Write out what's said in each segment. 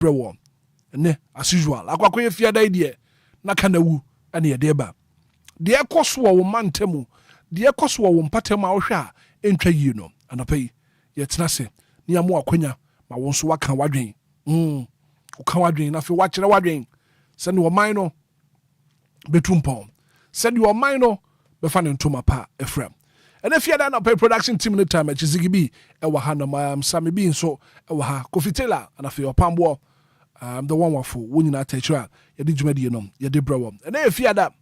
brewo ne as usual akwakoye fiada idea na kanawu ane yedeba de ekoso wo mantemu de ekoso wo mpatem a wo hwe a entwa yi no anapai yetena se ne amo akonya ma wo nso waka wadwen wo ka wadwen na fe wakire wadwen se ne wo man no betumpon se ne wo man no be fa ne ntoma pa efrem and if you are not pay production team no time Chizigibi ewa ha no Sammy B nso ewa ha Kofi Taylor and afi opambo the one wafo wo nyina teachera ye di dwumadi no ye di brewo and if you are that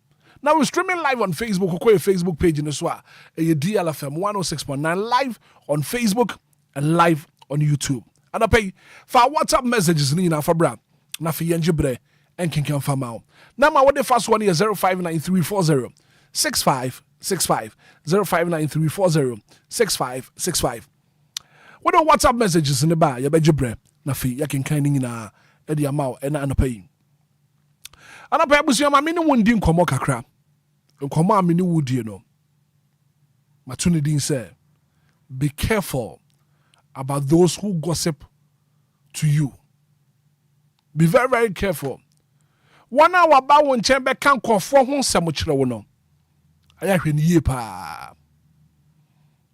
now we're streaming live on Facebook ko Facebook page no so a DLFM 106.9 live on Facebook and live on YouTube and I pay for WhatsApp messages ni na for bra na fi yenje bre en kinkan fa ma now my what the first one is 059340 6565 0593406565. What the WhatsApp messages in the bar? You better bre na fi ya can kind na e di amount e na anapay. Anapay busu ma mini wundi nkomo kakra. Nkomo a mini wudi no. Matuni din say be careful about those who gossip to you. Be very very careful. One hour ba won chembe kan kofo ho nsem kire wo no.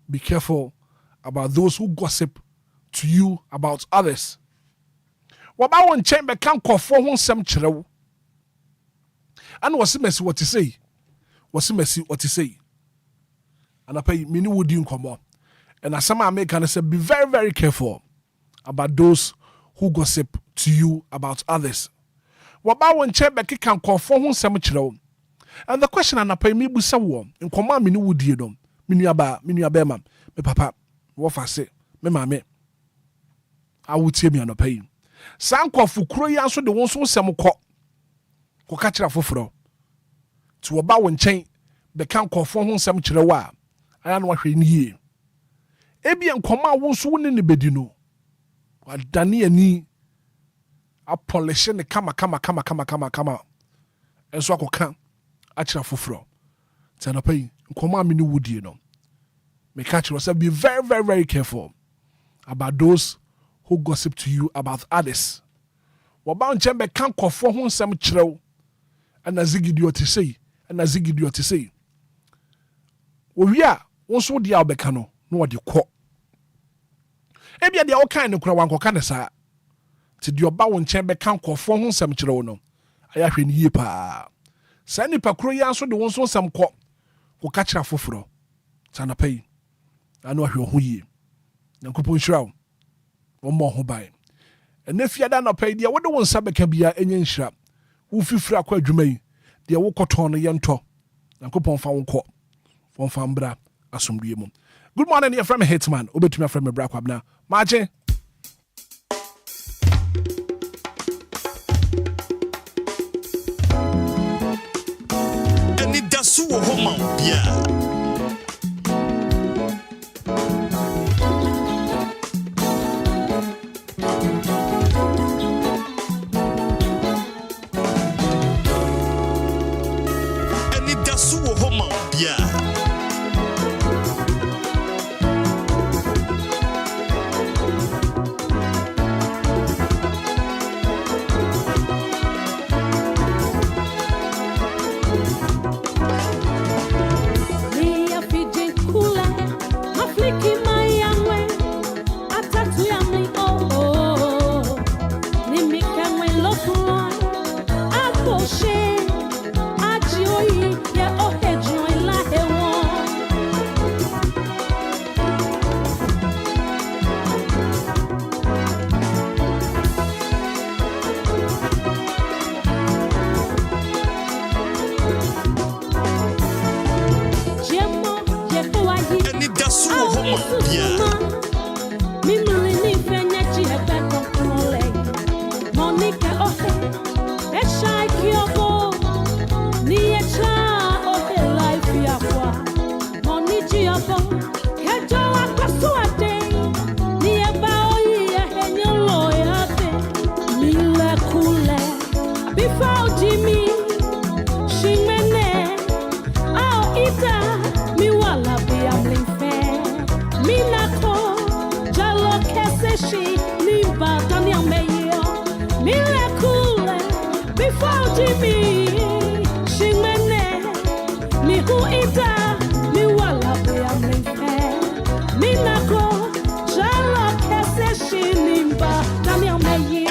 Be careful about those who gossip to you about others. Waba won chamber can kofo ho nsem kirewo. And wasi mesi what to say. Wasi mesi what to say. And I pay mini wodi nkomo. And as some Americans say be very very careful about those who gossip to you about others. Waba won chamber can kofo ho nsem kirewo. And the question and I pay me busa wo nkoma me ni wudie dom me nuaba ma me papa wo fa se me mame a wutie me anopai sankofu kuro ya so de won so sem ko ka kira foforo ti wo ba wo nchen be kan kofo ho sem kire wa aya no hwe ni yie ebi nkoma wo so wo ne bedi no wadane ani a polish ne kama enso akoka achira foforo tanapai nkoma me ni wudie no me catch yourself be very very very careful about those who gossip to you about others. Waba nchembe kan kofo ho nsem kirew ana zigidio te sei wo wia wo so dia obeka no no wode kɔ ebia dia wo kan ne kura wankoka ne saa ti dia oba wo nchembe kan kofo ho nsem kirew no aya hwe ni yie pa sa nipa kuro ya so de won so nsem kɔ ko ka kira foforo tanapai anu ahwe ho yie nyankopon hirawo wo mo ho ban enefia da na pai dia wo de won sabeka bia enye nhira wo fifira kwa adwuma yi dia wo kɔtɔn no yɛntɔ nyankopon fa wo kɔ fon fa mbra asomdue mu. Good morning, your friend Hitman obetumi afrɛ me bra kwabna maje Anidaso Wɔhɔ Obia. Anidaso Wɔhɔ Obia.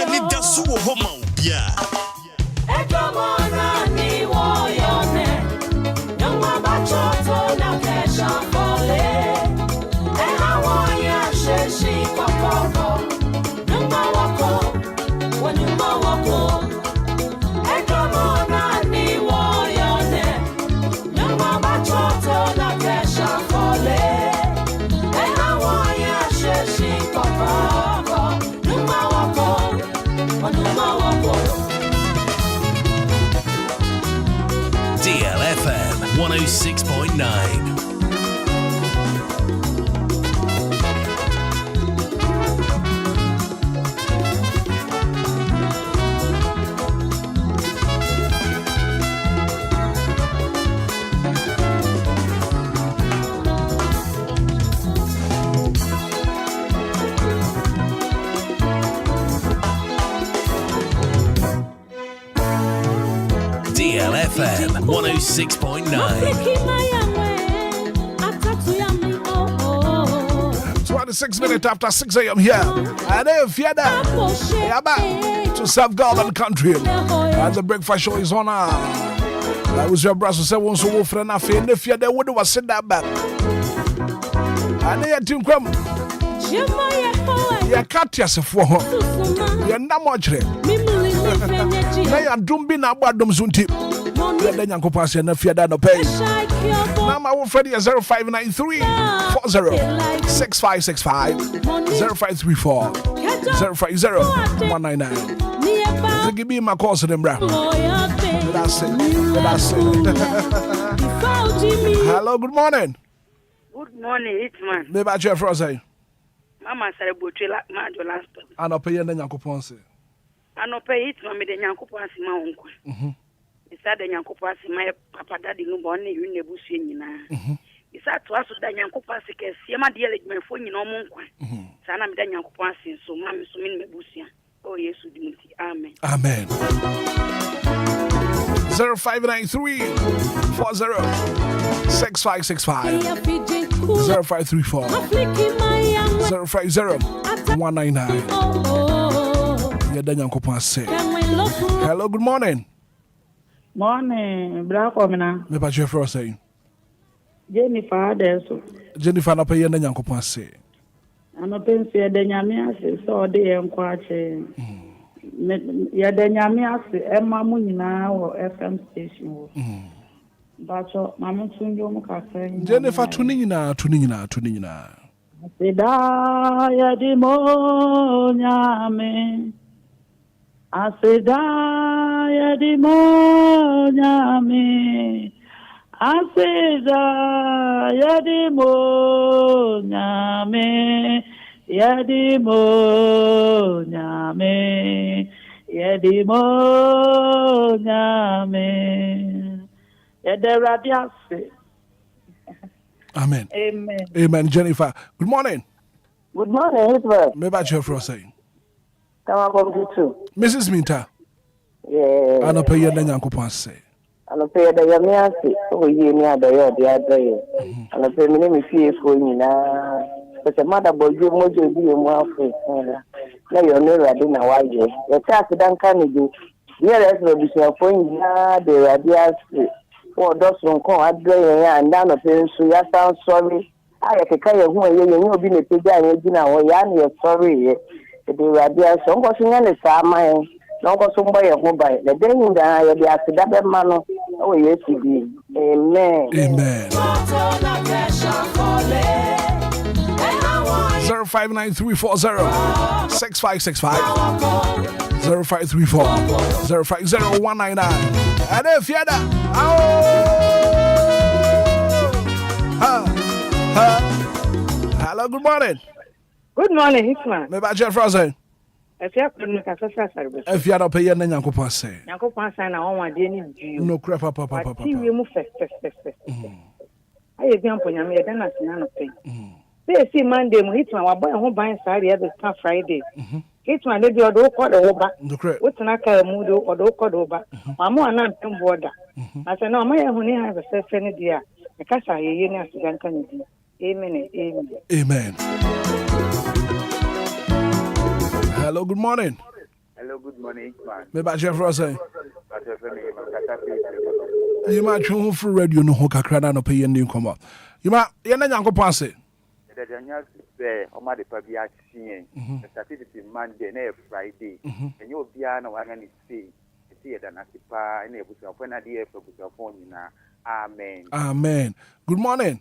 Anidaso Wɔhɔ ma Obia. DLFM 106.9. DLFM 106.9. 26 minutes after 6 a.m. here. And if you're back to serve God and country. And the breakfast show is on. That was your brother said once a friend of and if you're there, would have said that back. And they had to come. You can't yourself for her. You're not much. They are doing about them soon. Then you can pass and fear that no pay. Now my old friend is 0593 40 6565 0534 050 199. Give me my calls to them, bro. That's it. Hello, good morning. Good morning, Hitman. Maybe I share for us. Mama said, Butchilla, Majo last. I know pay and then you can pass it. I know pay it, Mammy, the Yankopas, my uncle. It's that the Yankopas, my papa daddy, no bonnet, you never seen. It's that to us that Yankopas, Yama dear, my phone, no monk. Sana, the Yankopas, so Mammy, so mean Mebusia. Oh, yes, we do. Amen. Amen. 0593 40 6565 0534 050 199. Hello, good morning. Morning, Black Omina. Me patch your first say. Jennifer Adeso. Jennifer na pay na Nyankopon say. Ano pensi de nyame ase so de enkwache. Ya de nyame ase emma mu nyina wo FM station wo. Bacho mama tunjo mu kasa. Jennifer tuni nyina. Aseda ya di mo nyame. Aseda ya di mo nyame. Aseda ya di mo nyame. Ya di mo nyame. Ya di mo nyame. Ya de radiase. Amen. Amen. Amen. Jennifer. Good morning. Good morning, Hitman. Maybe I share for us say. Come on, too. Mrs. Minta. Yeah. I know pay na Nyankopon say. I know pay the yamiasi. Oh, you near the other. I know pay me fee for you now. But the mother boy, you mojo be a more free. Now you're never doing a while. The task done can do. Yes, will be your point. The radiasi. Oh, those who come at the and down a pen, so you sound sorry. I have to carry a woman, you know, being a pig and you're sorry. The radiasi, some was in the summer. No go somebody mobile. The day you die, you'll be asked that man. Oh, yes, it is. Amen. Amen. 059340 6565 0534 050 199. And if you're that, hello, good morning. Good morning, Hitman. Maybe I just frozen. If you have to make a social service, If you're not paying, then you can say. Yankopas and I want to No crap, papa. see we move first. I have been on Yammy, then I see none of things. Say see Monday mo Hitman wa boy ho ban sare e be Friday. Hitman dey do do ko do ba. What na ka mu do ko do ko do ba. Ma mo ana mpem border. I say no ma ye hu ni ha se se ne dia. E ka sa ye ni asigan kan di. Amen. Amen. Hello, good morning. Hello, good morning, man. Me ba chef Rose. You ma twu for radio no ho kakra na no pay ndin komo. You ma ye na Nyankopon ase. The Daniel say o ma de pa bia chien. The certificate Monday na Friday. And you Obia na wa na ni see. See da na sipa na ebusuafo na DLFM ebusuafo nyina. Amen. Amen. Good morning.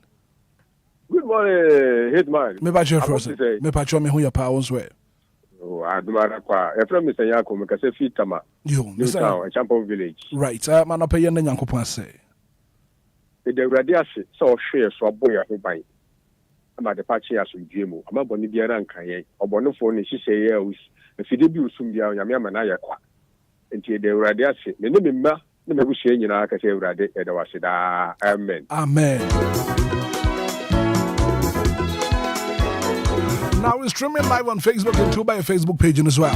Good morning, Hitman. Me ba chef Rose. Me pa cho me ho ya pa won so e. Oh, adumara kwa. E from Mr. Yako me kase fitama. Yo, Mr. Champion Village. Right. Man no pay na Nyankopon ase. The Awurade ase so hwe so aboya ho ban. Ama de pachi aso dwemu. Ama boni biara nkan yen. Obonofo ne hihye ye us. Efide bi usum bia onyame ama na ye kwa. Enti the Awurade ase. Me ne memma ne mabusua nyina kase Awurade e da wase da. Amen. Amen. Now we're streaming live on Facebook and too by a Facebook page as well.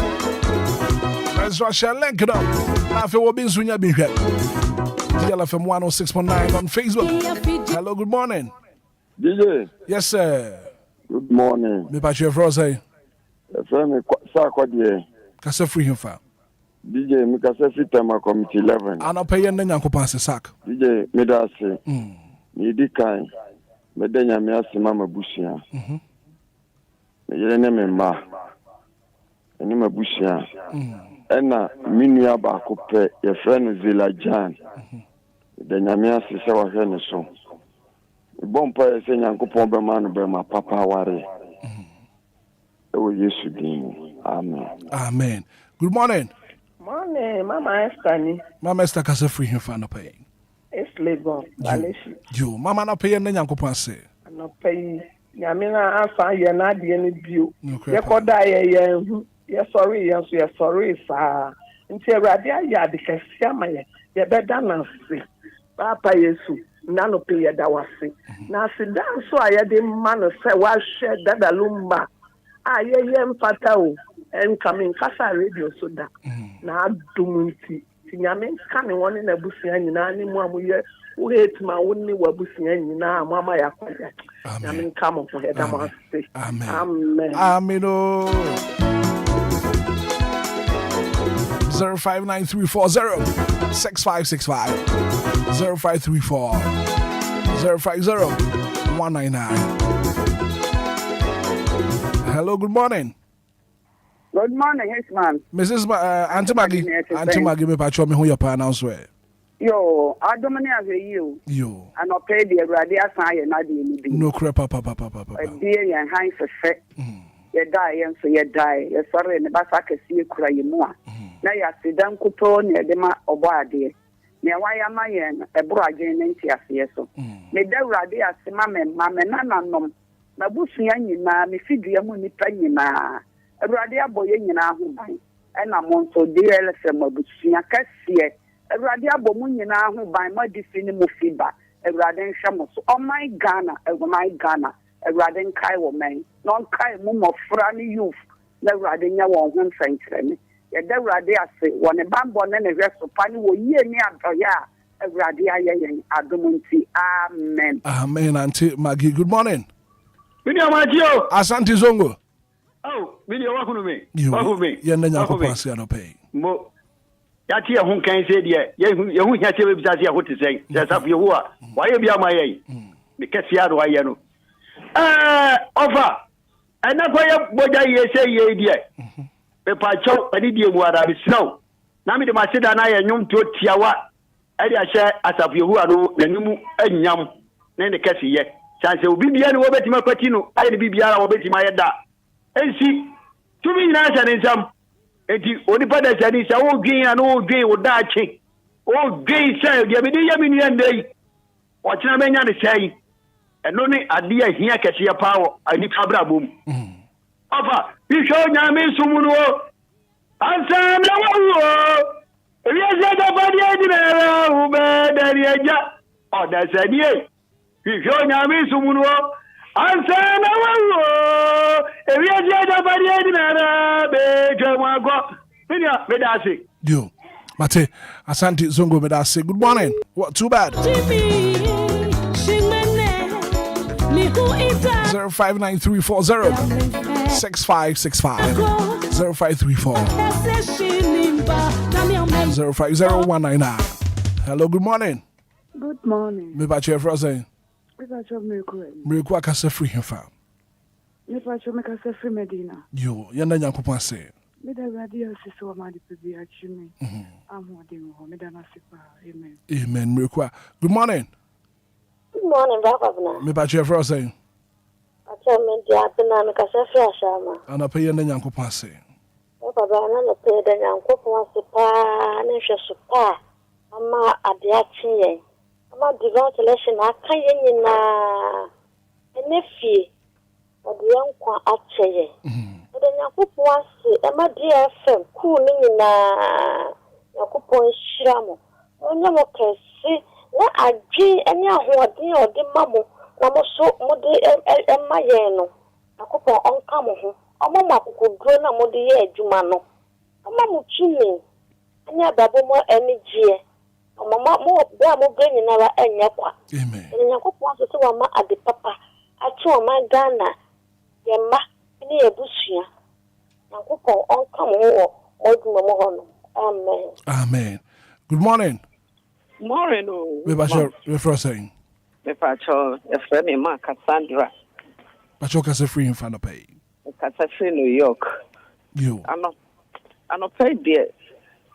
Let's share link it up. Now if you've been soon, you've been here. DLFM 106.9 on Facebook. Hello, good morning. DJ. Yes, sir. Good morning. Me patch your froze. FM Sakwadi. Kasa free him fa. DJ me kasa free time committee 11. Ana pay yen Nyankopon se sak. DJ me da se. Me di kan. Me da nya me asema mabusia. Yele me ma. Eni mabusia. Ena minua ba ko pe ye friend Zila Jan. Da nya me asese wa hwe ne so. Bon pa se Nyankopon be ma no be ma papa ware. Oh, Yesu din. Amen. Amen. Good morning. Morning, Mama Esther. Mama Esther kasa free him fa no pay. It's Lagos, Valencia. You, Mama no pay yen Nyankopon se. No pay. Yamina afa ye na de ni bio. Ye koda ye sorry ye sorry sa. Nti Awurade aya de kese ama ye beda na se. Papa Yesu na no pay ye da wase. Na se dan so aye de man se wa hwe dada Lumba. Aye mfata o coming kasa radio so da. Na adumunti. Tinyame kan woni na busia nyina ni mu amoye wo Hitman woni wabusia nyina mama yakwaya. Amen. Come on for head. Amen. Amen. Amen. 0593406565 0534 050 Hello, good morning. Good morning, Hitman. Mrs. Auntie Maggie, me pacho me who your pa now swear. Yo, I domini as you. Yo. And I pay the radio sign na di. No crap, papa. Dear and high for set. You die and so you die. You're sorry, and the Basaka see you cry more. Now you see them couple near the ma or body. Near why am I in a broadgin and tears so. May the radio as mamma, nana nom. My bushing in my figure money penny na. A radio boy in who buy. And I'm on so DLFM of bushing a cassia. Awurade abomu nyina ho ban ma difini mu fiba awurade nhwemo so oh my Ghana awurade nkai wo men no nkai mu mofra ni youth na awurade nya won ho nsɛnkyerɛne yɛda awurade ase wɔ ne bambɔ ne ne hwɛ so pa ne wɔ yie ne adɔya awurade ayɛ yɛn adomunti amen. Amen. Auntie Maggie, good morning. Video Magio. Asante Zongo. Oh, video wakunu me. Wakunu me. Yɛn Nyankopon ase anɔpɛ. Mo yati ya hun kan se de ye hu hia se be bisa se ho te sen se safu yehu a wa ye bia ma ye me kesia do aye no ofa ana ko ye boja ye se ye de be pa chaw ani die mu ada be snow na me de ma se da na ye nyum to tiawa e de ahye asafu yehu a no nanimu anyam na ne kesiye chance obi bia ne wo betima kwati no aye ne bibia ra wo betima ye da ensi tumi na sa ne nsam eti onipa da sani sa o dwen ya no o dwen o da ache o dwen sa de me de ya me nua ndai o kina menya ne sai eno ne ade a hia kese ya pawo ani kabra bom afa bi sho nya me sumu no ansa na wo ebi se da badi edi na u be da ri eja o da sani bi sho nya me sumu no Ansana wo ewi aja bari edinara be jamago minya medasi Yo Mate Asante Zongo Medase. Good morning. What too bad? 0593406565 0534-050-199. Hello, good morning. Good morning. Me ba che frozen. Me ba cho me ko. Me ko akasa free here fam. Me ba cho me ka se free Medina. Yo, yanda nyankopon say. Me da radio siso ma di pebi achi me. Amodin ho me da na sipa. Amen. Amen. Me ko. Good morning. Good morning, Baba. Me ba che frozen. Acha me di apena me ka se free ashama. Ana pe yanda nyankopon say. Baba na no pe da nyankopon sipa na hwe sopa. Ama ade achi yen. Ama divine selection aka yen nyina. Ene fie. Ode yankwa ache yen. Ode nyankopon ase ama DLFM ku ni nyina. Nyankopon hyira mo. Onye mo kesi na adwi ene ahoɔden a ɔde ma mo na mo so mo de ma yen no. Nyankopon ɔnka mo ho. Ɔmo ma kokoduro na mo de yɛ adwuma no. Ɔmo mo tumi. Ene ababo mo ene gie. Mama mo bra mo gani na wa enye kwa. Amen. Nyankopon so se wa ma ade papa achi o ma Ghana ye ma ni ebusua. Nyankopon onka mo wo oduma mo ho no. Amen. Amen. Good morning. Morning. Me ba che we frozen. Me pa cho e friend me ma Cassandra. Ba che kasa free in fan pay. Cassandra New York. Yo. Ano pay there.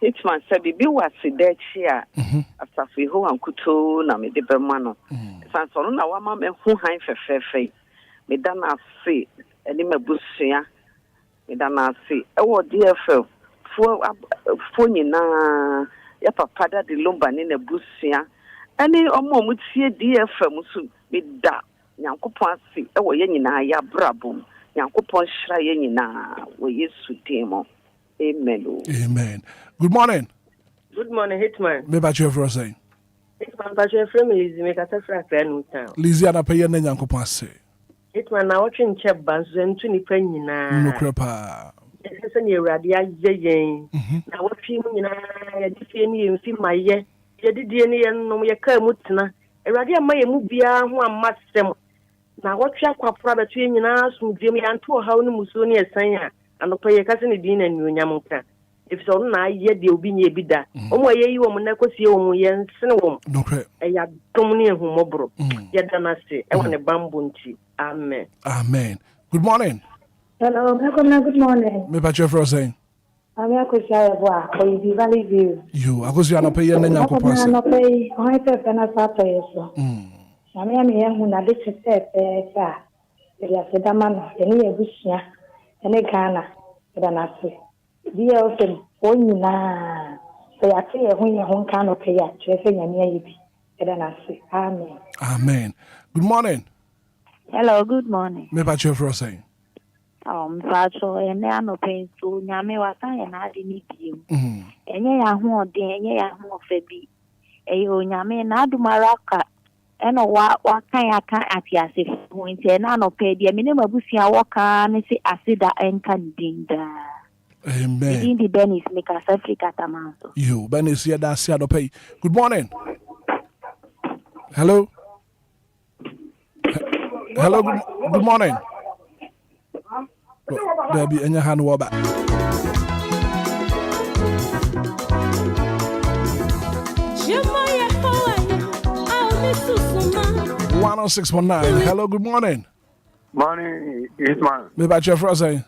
Hitman said, "Be was there here after we ho and kuto na me de bemano." Sanso na wa ma me hu han fefefe. Me da na se eni mabusua. Me da na se e wo DLFM fo nyina ya papa da de Lumba ne na busua. Eni omo mu tie DLFM so me da Nyankopon ase e wo ye nyina ya brabom. Nyankopon hira ye nyina wo Yesu demo. Amen. Amen. Good morning. Good morning, Hitman. Me ba che frozen. Hitman ba che frame Lizzie me ka se fra no town. Lizzie ana pe ye na nyankopon ase. Hitman na wotwe nche banzo ntu nipa nyina. No krepa. Ese ne Awurade aye yen. Na wotwe mu nyina ya di fie ni yemfi maye. Ye didie ni yen no ye ka mu tena. Awurade ama ye mu bia ho amasem. Na wotwe akwapora beto ye nyina sumdiem ya nto haw no muso ne esan a anopa ye ka se ne din na nyonyam nka. If so na ye de obi nye bi da omo ye yi wo mo na kosie wo mo ye nsene wo nokre e ya dom ne ehumobro ye da na se e woni bambo nti amen. Amen. Good morning. Hello, good morning. Me ba che frozen. Ami akosia ye bo a o bi valley view. You akosia na pe ye na nyankopon ase. Na pe o he pe na sa to yeso. Ami ami ye hu na de tete sa. Ya se da man ye ni ebusia. Ene Ghana da na se. DLFM onyina so ya te ye ho nka no pe ya chese nyame ayi bi eda na se amen. Amen. Good morning. Hello, good morning. Me ba che frozen. Pacho ene ano pe so nyame wata ye na ade ni biem. Enye ya ho ode enye ya ho ofabi. Eyo nyame na adumaraka eno wa kan ya kan atiase ho nti na no pe de me ne mabusia wo kan ne se asida enka ndinda. Amen. In the Benis make us Africa tamanso. You Benis here that see pay. Good morning. Hello. Hello. Good morning. There be any hand over. 106.9. Hello. Good morning. Morning, Hitman. Me ba che frozen.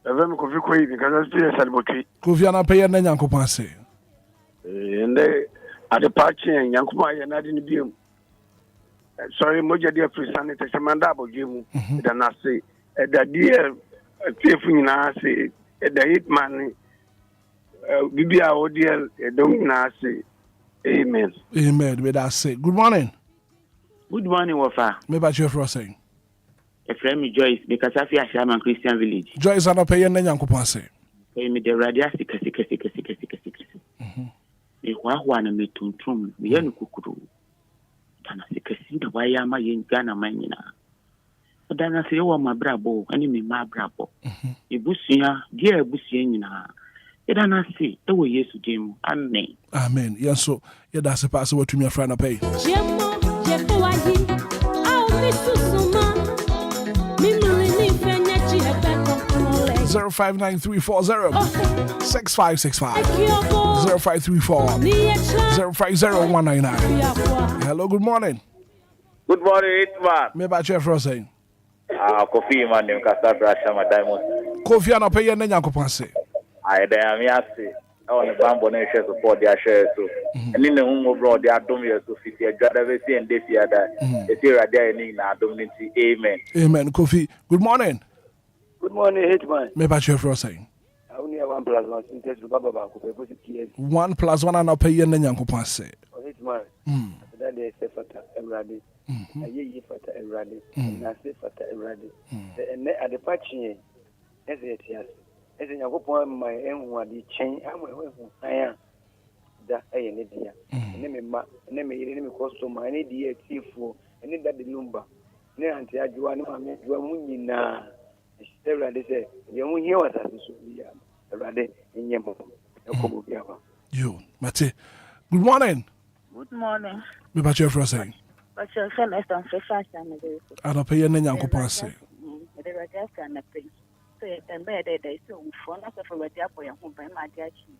Evem kofi koyi because I still salibotri. Kofi ana pe ye na nyankopon ase. Ende ade pachi nyankopon ye na de ni biem. Sorry moja dia free sanity semanda abogemu da na se da dia tiefu nyina se da Hitman bibia odiel edom na se. Amen. Amen. Me that say. Good morning. Good morning, Wafa. Me ba che frozen. Efremi Joyce, because I feel Shaman Christian Village. Joyce ana pe ye na nyankopon ase. Pay me the radio sika. E wa na me tuntum, me ye no kukuru. Tana sika si da waya ma ye Ghana man nyina. medana se yo ma brabo ani me ma brabo ebusia dia ebusia nyina medana se e wo Yesu dim amen amen yenso ye da se pass what me afra na pay jemo je foayi au misusuma mimuli ni fenya chi ebe konkolole 0593406565 0534 Hello, good morning. Good morning, Hitman. Me ba chef Rosay. Kofi man nim kasa brasha ma diamond. Kofi ana pay na Nyankopon se. Ai da am yase. On the bambo na share support dia share so. Eni ne hu bro dia adom ye so fit e gada be see ende fia da. E see radia eni na adom ni ti amen. Amen. Kofi, good morning. Good morning, Hitman. Me ba chef Rosay. I only have 1 plus 1 since Baba ko pe 1 plus 1 ana pay na Nyankopon se. Hitman. That day say fata everybody. Aye fata everybody. Na say fata everybody. And at the patching as it yes. As in Yakopon my enwa di chen amwe aya da aye ne dia. Ne me ma ne me yire ne me customer ne dia tifo ne da de Lumba. Ne anti ajuwa ne ma me ajuwa mu nyina. Everybody say ye mu hie wata so ya. Everybody nyemo. Yakobo biaba. Yo, Mate. Good morning. Good morning. Me ba chef Rosay. But your friend is on fresh and Ana pay na Nyankopon se. The register and the pay. So and by the day so for not for what you for your home by my gachi.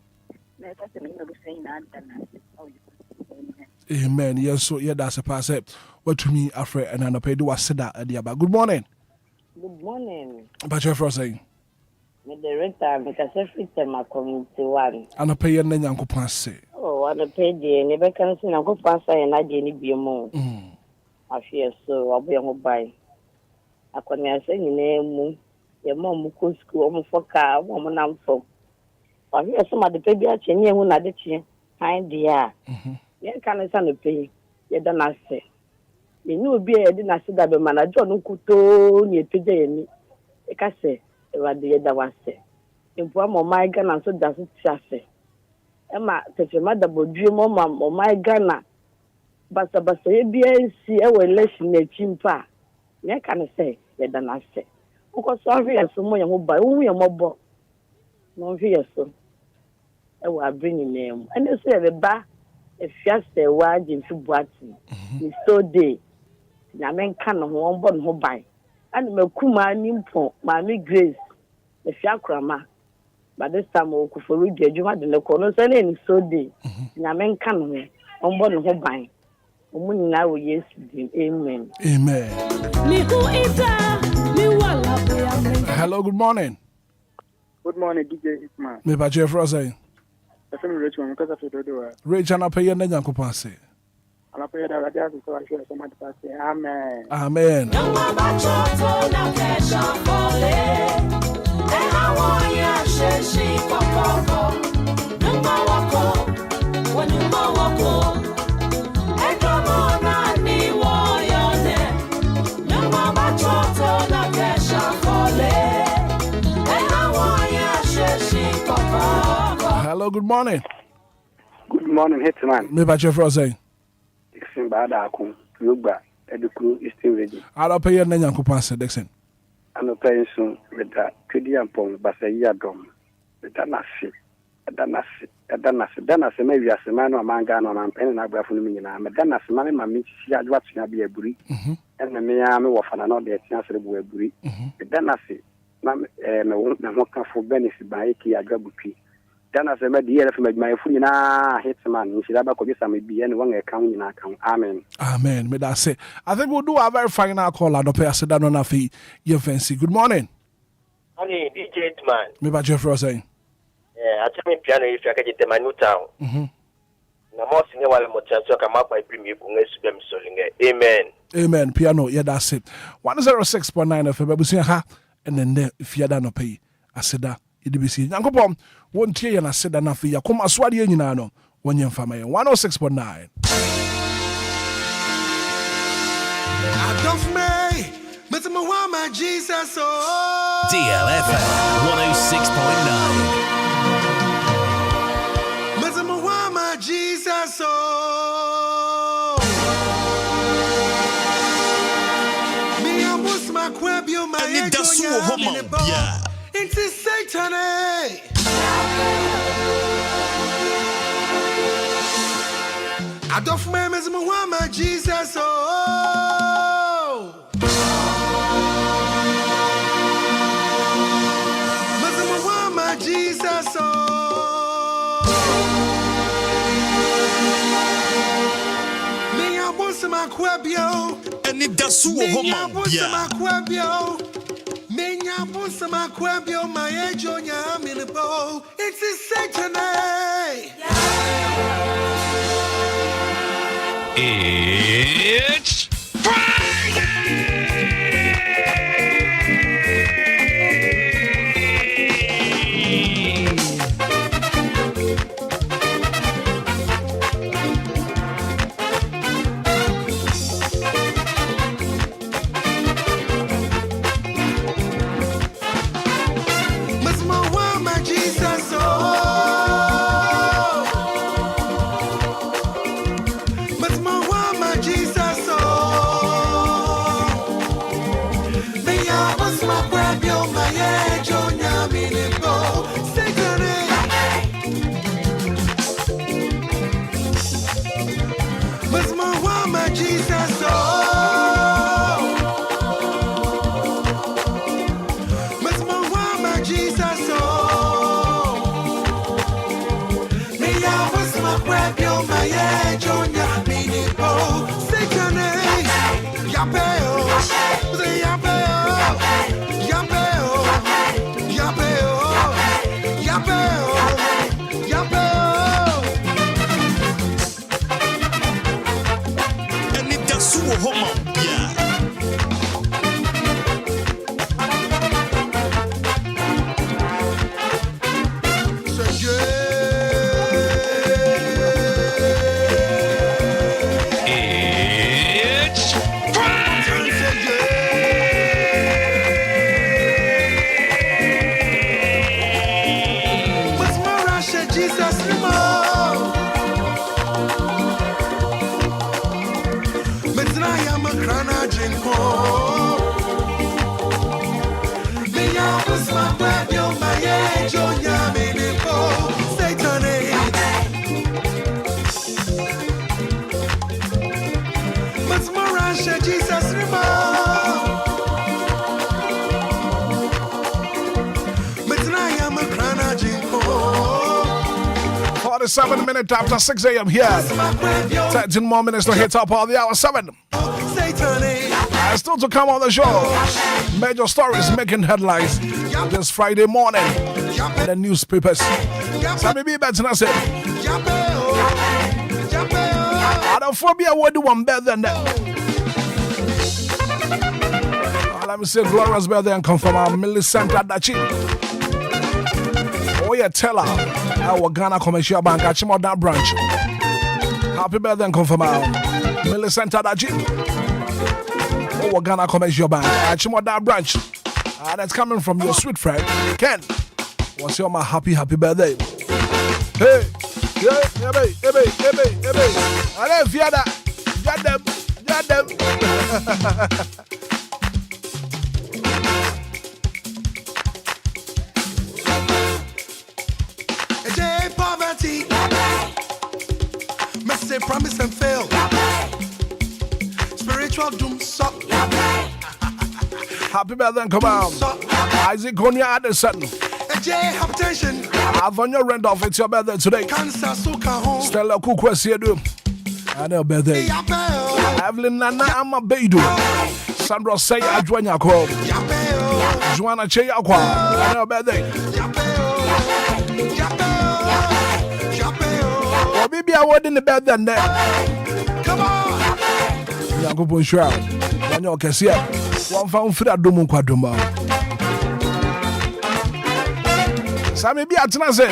Na ka se me no say na dan. Amen. Yes, so yeah, that's a pass. What to me, Afre, and I pay do was said that idea. But good morning. Good morning. But your first saying. With the renter, because every time I come to one. And I pay your name, Uncle Pansy. Oh, I pay the never can see Uncle Pansy and I didn't be more. I fear so, I'll be a mobile. I couldn't say your name. Your mom could school almost for car, woman, I'm for. I hear some of the baby at Chenya when I did you. Hi, dear. You can't send a pay. You don't ask. You know, be a dinner said that the manager no could to near today. I can say, that was say. In form of my gun and so does it say. Emma, take your mother, but dream or my gunner. But the BNC, I will let you know chimpa. You can't say, you don't ask. Because sorry, as someone who buy only a mobile. No, here so. I will bring your name. And you say the bar, if you say, why didn't you bought me? It's so day. I mean, can of one born who buy. And my Kuma Nimpo, Mammy Grace, the Fiakrama. But this time, I could for read you had in the corner, and so day. I mean, can on born who buy. Now, yes, amen. Amen. Hello, good morning. Good morning, DJ Hitman. Me ba Jeff Rosay. I feel rich one because of the door. Rich and I pay your name, Uncle Pansy. And I pray that I just so I share some of the say amen. Amen. Hello, good morning. Good morning, Hitman. Me ba Jeff Rosay. Dixon Badaku, Lumba, and the crew is still ready. I'll pay your name, Uncle Pansy, Dixon. I'm not paying soon with that Kidian Pong, Basaya Dom, with Danasi, Danasi, maybe as a man or Mangano, and Penn and Abra for me, and Danas, Mammy, Mammy, she had watching a be a brie, and the Miami of another chance of a brie. The Danasi, Mam, Namoka for benefit by Iki Agabuki. Danas, a DLFM, my Fulina Hitman, she never could be some be anyone account in account. Amen. Amen. May I say, I think we'll do a very final call and pay us down on a fee. You fancy. Good morning. Honey, DJ Hitman. Me ba Jeff Rosay. I tell me piano if I get my new town. Na mo sine wale mo chanso kama kwa primi bunge subem solinge. Amen. Amen. Piano, yeah, that's it. 106.9 FM. Babusia ha, and then if you don't pay, I said that. IDBC Nyankopon won tie na seda na fi yakoma swade nyina no wonye mfama 106.9 Adolf May Metamawama Jesus DLFM 106.9 Metamawama Jesus Me amus makwe Anidaso Wɔhɔ. Into Satan. Adolf Memes Muhammad Jesus. Oh. Muhammad Jesus. Oh. Me abusama kwabio. Anidaso Wɔhɔ. Menya busama kwabio my ejo nya minipo. It's a Satan. It's Friday. The 7 minutes after 6 a.m. here. 13 more minutes to hit up all the hour 7. Still to come on the show. Major stories making headlines this Friday morning in the newspapers. Sammy B. Betanase. Adophobia would do one better than that. Let me say glorious better and confirm our Millicent Adachi. Oh, yeah, tell her. Our Ghana Commercial Bank at Chimoda branch. Happy birthday and confirm our Millicent Adachi. Our Ghana Commercial Bank at Chimoda branch. And that's coming from your sweet friend, Ken. What's your my happy birthday? Hey, yeah, baby. I don't fear that. Got them. Poverty, messy promise and fail. Spiritual doom suck. Happy birthday and come out. Isaac Konya Addison. Hypertension. I've on your rent off. It's your birthday today. Cancer, Stella Kukwesi Edu. And her birthday. Evelyn Nana Amabedu. Sandra Say Adwanya Ko. Joanna Che Akwa. And her birthday. Maybe I wasn't the better than that. Come on. Yankupon Shroud. Daniel Cassia. One found for that Dumu Quadruma. Sammy be at Nase.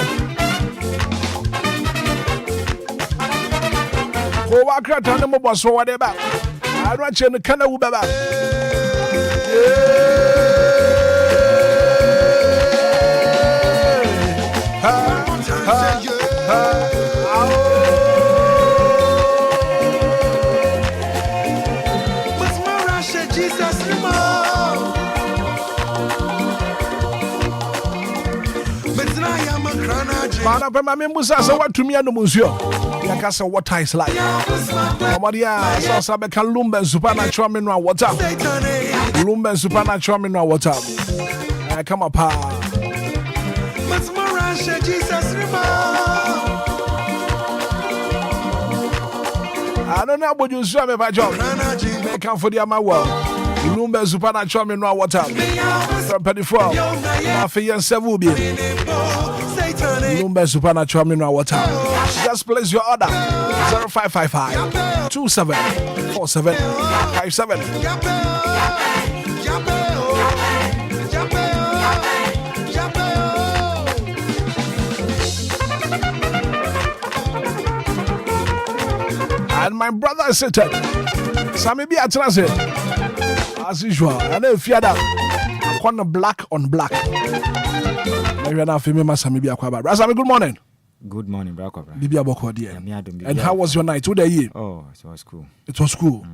Go walk out on the mobile so whatever. I don't in the Kana Ubaba. Ana pe mame musa se watumi anu munsuo. Ya ka se water is life. Amadia so sabe kan Lumba supernatural mineral water. Lumba supernatural mineral water. Come up. Jesus I don't know what you saw me by job. Make come for the Amawa. Lumba supernatural mineral water. From 24. Mafian Sevubi. Lumba supernatural mineral water. Just place your order. 0555 274757. And my brother said, Sammy be at transit as usual. And if you are that, black on black. Maybe I'm female, Sammy be a quabba. Razami, good morning. Good morning, Brako. And how was your night? What are you? Oh, it was cool. It was cool.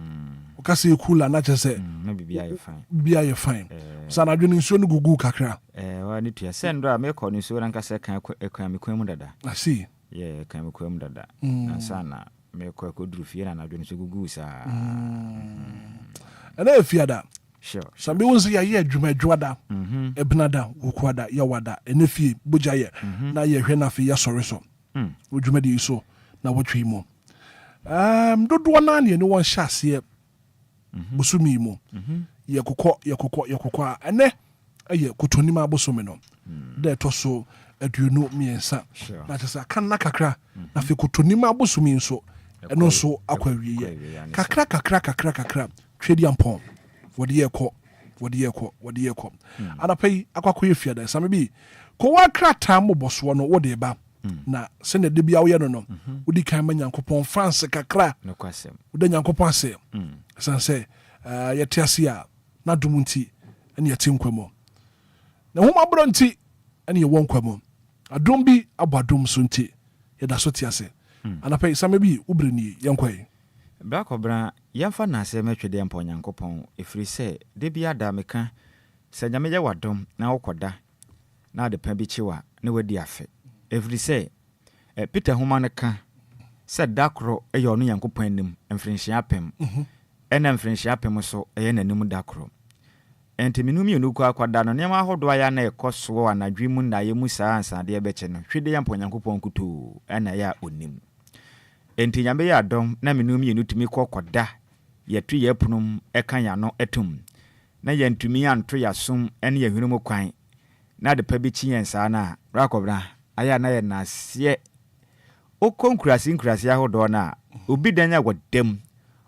Okay, see you cool and not just say, maybe be fine. Be fine. Sana doing so no gugu kakra. I need to send her. Make on so and Cassa can dada. I see. Yeah, can dada. And Sana. Me ko do fear and I don't so good sir. And if you that sure some people say ya dwumada ebnada ukwada yawada enefi bujaye na ye hwe na fe ya sori so udwumadi so na wotwe mu dodo na ne won hyase busumi mu ye kokọ ene aye kotonima abosome no de to so aduonu miensa na tesa kan na kakra na fe kotonima abosumi nso eno so akwawiye kakra twedi ampon wodi yekọ anapai akwakoye fiada same bi ko wa krata mo boso no wode ba na se ne de bia wo ye no wodi kan manyankopon France kakra no kwasem wodi nyankopon ase sanse yete ase a na dumunti ene yete nkwamo na homa bro nti ene ye wonkwamo adom bi abadom so nti ye da so ti ase anapai same bi ubreni yenkwae Brako bra yamfa na se metwede ampa Nyankopon efiri se de bia da meka se nyame ye wadom na wokoda na de pa bi chiwa na wadi afe efiri se Peter Homa ne ka se dakro eye onu Nyankopon anim mfrinhia apem ena mfrinhia apem so eye nanim dakro enti minumi onuku akwada no nema ahodo aya na ekoso anadwi mu na ye mu saa ansade e beche no hwede yampa Nyankopon kutu ena ya onim enti nyambe ya dom na menumi enutumi kokoda yetu ye punum eka ya no etum na ye ntumi anto ya som ene ye hwenu kwan na de pa bi chi yensa na rakobra aya na ye nasie okonkurasi ahodo na obi danya godem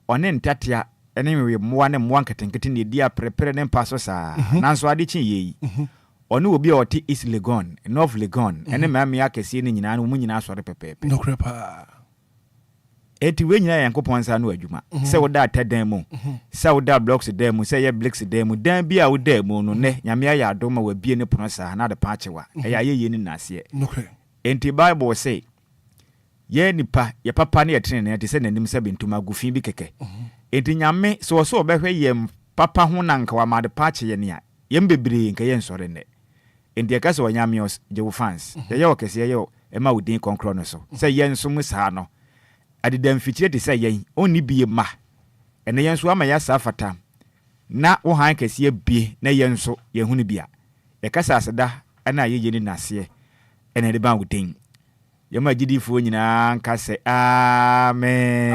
one ntatia ene we moa ne moa nketenkete ne dia prepare ne paso saa nanso ade chi yeyi one obi oti is Legon North Legon ene maame akese ne nyina no mu nyina asore pepepe no krepa eti we nyina Yankopon sa no adwuma se wo da atadan mu se wo da blocks dan mu se ye blocks dan mu dan bia wo da mu no ne nyame ya adoma wa bie ne pono sa na de paachewa eya ye ni nase enti Bible say ye nipa ye papa ne yetene ne te se nanim se bentuma gufin bi keke enti nyame so so obehwe ye papa ho na nka wa ma de paache ye ne a ye mbebre nka ye nsore ne enti aka se wanyame os je wo fans ye okese ye ema udin konkro no so se ye nso mu sa no adidam fitire te say yen onni bie ma ene yen so ama ya safata na wo han kese bie na yen so ye hunu bia ye kasa aseda ana ye ni nase ene de ba wudin ye ma gidifo nyina nka se amen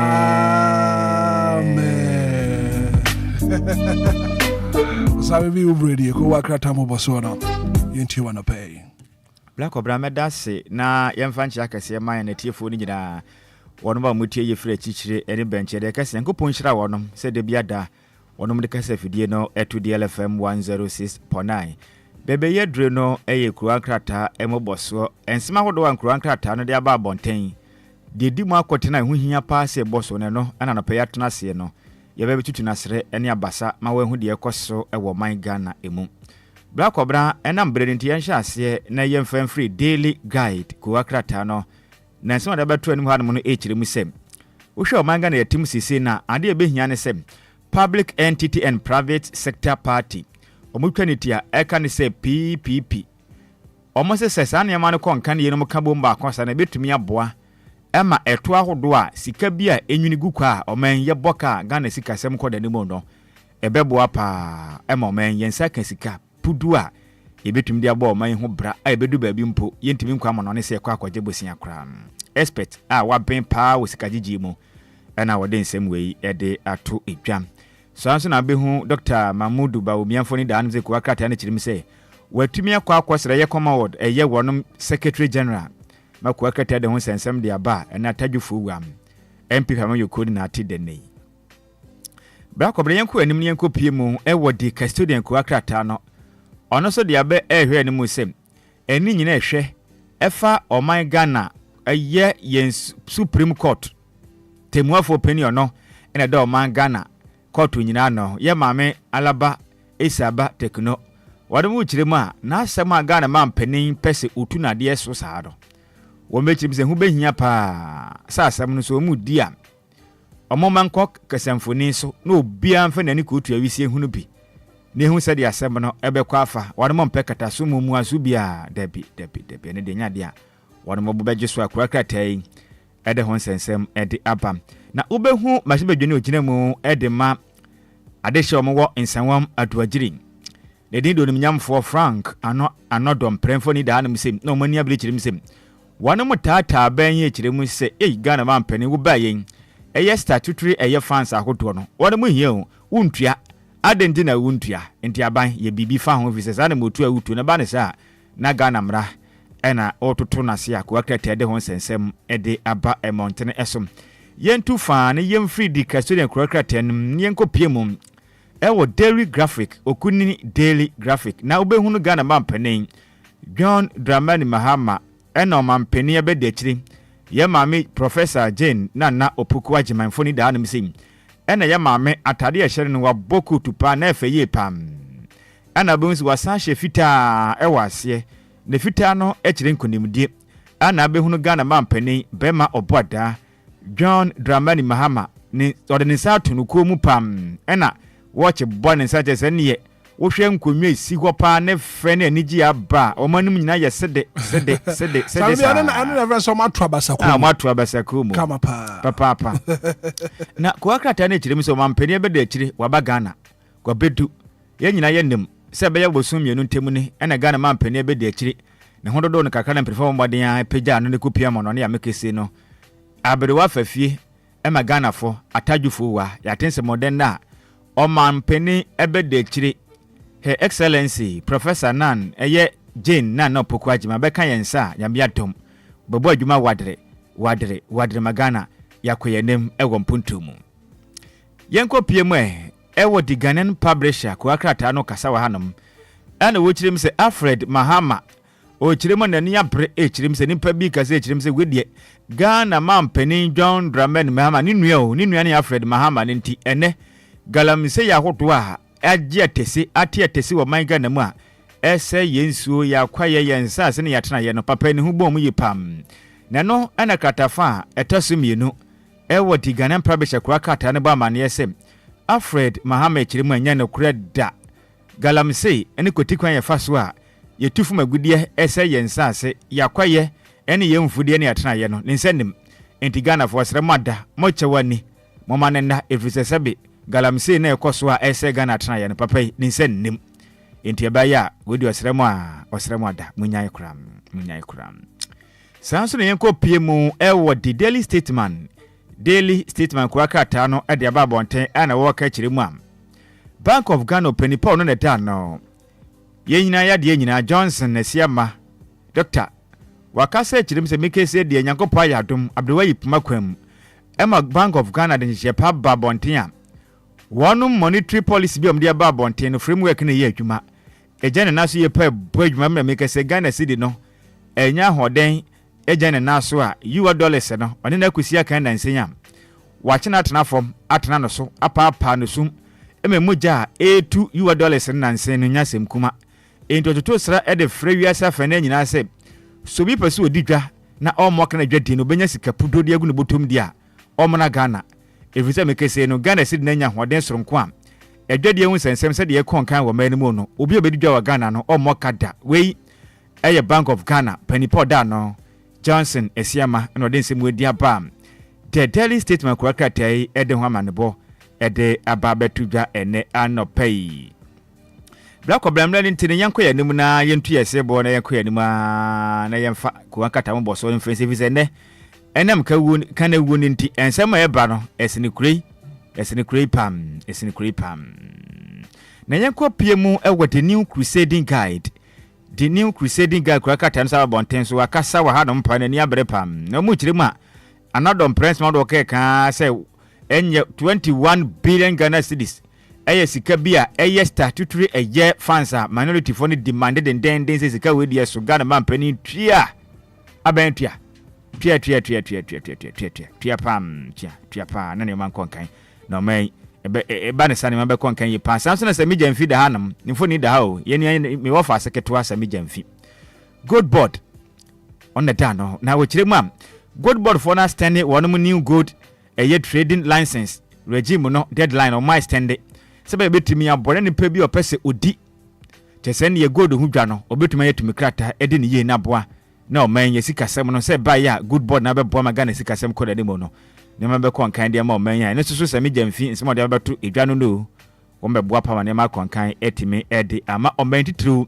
sabe bi ubredi ko wakrata mo boso na yenti wana pay Black Obra medase na yemfa nchi akase ma na tiefo ni nyina wonom ba mutie ye frɛ chichire ene benche de kase Nyankopon hyira wonom se de biada wonom de kase fidie no eto DLFM 106.9 bebe ye dre no eye kruan krata emoboso ensema hodo wan kruan krata no de aba bonten de di mu akote na hu hia pa se boso ne no ana no paya tena se no ye bebe tutu na sere ene abasa ma wa hu de ekoso ewo man Ghana emu Black Obra enam bredi yen hya ase na ye mfan free daily guide kruan krata no na nsema da beto anim hanom no echire mu sem wo hwe omanga na yatim sisi na ade ebehia ne sem public entity and private sector party omutwaniti a eka ne se PPP almost says any man con can you no cabo back on a bit to me a boa. Emma etua hodoa sika bia enwini gukwa oman ye boka Ghana sika sem koda ni mono ebeboa pa emma oman yensa kan sika pudua ebetum dia bo oman ho bra a ebedu baabi mpo yentimi nkwa mo no ne se kwa akwaje bosia kra expert a waben pa wo sika gigi mu ena wode nsem wei ede ato edwam so anso na behu Dr. Mahmudu Bawumiamfo ni da anze kwa krata na chirim se watumi akwa akwasra ye command eye wonom secretary general makwa kata de ho sensem de aba na tadwufo wam MP fama yokodi na ati de nei bra kobre yenko anim ne yenko pie mu e wodi custodian kwa krata no ono so de aba ehwe anim sem eni nyina ehwe efa oman Ghana eye yen Supreme Court temuafo peni ono ena da oman Ghana court nyina no ye mame alaba esaba tekno wademu chiremu a na asema Ghana man penin pese otuna de so saado wo mechim se hu behia pa sa asem no so mu dia omomanko kasamfoni so na obia mfa nani ko otu awisie hu no bi ne hu se de asem no ebekwa afa wademu mpekata so mu azu bia debi ne de nya dia wademu bobeje so akura kratai ede hon sensem ede aba na ubehu masibedwene ogina mu ede ma adehye omwo nsanwam aduagiri ne din do nyamfo Frank anodom premfo ni da anum sem na omani abire kirim sem wanu mutata ban ye kirim se Ghana man pani wo ba yen eye statutory eye fans ahodo no wanu mu hia o wuntua adendi na wuntua enti aban ye bibi fa ho vise sa na motu awutu na ba ne sa na Ghana mra ena ototo na se akwa krata de ho sensem ede aba emontene esom yentu fa ne yemfri di custodian krata nim yenko piemum ewo daily graphic okuni daily graphic na ubehunu Ghana mampanin John Dramani Mahama eno mampani ebede chiri ye mame Professor Jane na opoku agimanfo ni da anum sim ena ye mame atade ye hyere no waboku tupa na efe ye pam ana bonsu wasanhye fita ewase ne fita no echire nkonimdie ana behunu Ghana mampanin bema oboda John Dramani Mahama ni ordinisa tunu ko mu pam ena watch born such as any wo hwe nkonwa isi hɔ pa ne frɛ ne anigi aba o manum nyina yɛ sede sabi ana never so matu abasako mu kama pa na ko akrata na kyerem so mampani be da kyire waba Ghana ko bedu ye nyina yɛ nim sɛ be yɛ bosum mienu ntemu ne na Ghana mampani be da kyire ne hododo no kakra na prefa mbɔden a pagya no ne kopia mo no ne ya mekese no aberewa fafie ema Ghana fo atadwufo wa yatense modern na Oman penny ebede chiri Her Excellency Professor Nan eye Jane na pokwaji beka yensa yambia tom bobo adwuma wadre magana yakoyenem ewo mpuntumu yenko piemu ewo di Ghanaian publisher ko akrata no kasa wa hanom ana wo chirim se Alfred Mahama o chirim na ni abre chirim se nimpa bi kase chirim se wedie Ghana man penny John Dramani Mahama ni nua ni Alfred Mahama ni nti ene galamse ya hoto a agye atese wo man Ghana mu a ese yensuo ya kwaye yensa ase ne yatena ye no papa ni hu bom yi pam na no ana kratafa etaso mienu ewo di Ghanaian publisher kura kata ne ba mane ese Alfred Mahama chirimu anya ne kura da galamse ene kotikwan ye faso a yetufu magudie ese yensa ase ya kwaye ene yemfudie ne yatena ye no ne nsenim enti Ghana fo sremada mochewani momanenda efisesebe galamse na ekoso a ese Ghana tena ye no papa ni nsenim enti abaya wodi osremu ada munyai kram sanso ne yenko piemu ewo di daily statement kwa kata no ade aba bonten ana wo ka kiremu am Bank of Ghana penipo no ne da no yenyina ya de nyina Johnson na siama Dr. wakasa kiremu se mekese de nyankopɔ ayadom Abdulwayi Pumakwam Emma Bank of Ghana de nhye pa ba bonten a one monetary policy bi omde aba bonten no framework na ye adwuma ejane naso ye pa bo adwuma me mekese Ghana cedi no enya hoden ejane naso a $dollars no one na kusia kan na nsenya wachena atena fom atena no so apa no sum ememugya $2 na nsen no nyasem kuma entototo sra e de frewiasa fa na nyina se so bi pese odidwa na omok na dwadi no benya sika pudo de agu no botom dia omna Ghana efisa mekese no Ghana cedi na nya hoden soronko a edwadi ehun sensem se de ye konkan wo mani mu no obi obedidwa wa Ghana no omok kada wei ɛyɛ Bank of Ghana panipo da no Johnson Esiama no den se mu edi aba the daily statement kwakata yi ɛde ho amanebo ɛde aba betudwa ene anopai Black Oblamla ntine yanko ya nimu na yentu yese bo na yanko ya nimu na yemfa kwakata mo boso mfense fi se ne enam ka wu kana wu nti ensema eba no esini kurei pam na yanko pie mu ewo the new crusading guide kwakata nsa bonten so akasa wa ha no mpa na ni abere pam na mu kire mu a anadom prince ma do ke ka say enye 21 billion Ghana cedis eye sika bia eye statutory eye fans a minority for demanded and then sika we dia so Ghana man pani tua aben tua pam tua pa na ne man konkan no man eba ne sane man be konkan ye pa sanso na sami jamfi da hanam ni fo ni da ha o ye ni me wofa seketo sami jamfi good board on the dano na we kire mu am good board for na standing one new good eye trading license regime no deadline on my standing sebe betimi abore ne pa bi opese odi chese ne ye good hu dwa no obetumi yetumi krata edi ne ye na boa na o man ye sikasem no se ba ya good board na be boa maga ne sikasem koda de mo no ne ma be konkan de ma o man ya ne susu sami jamfi nsemo de beto edwa no no wo me boa pa ma ne ma konkan etimi edi ama o man titru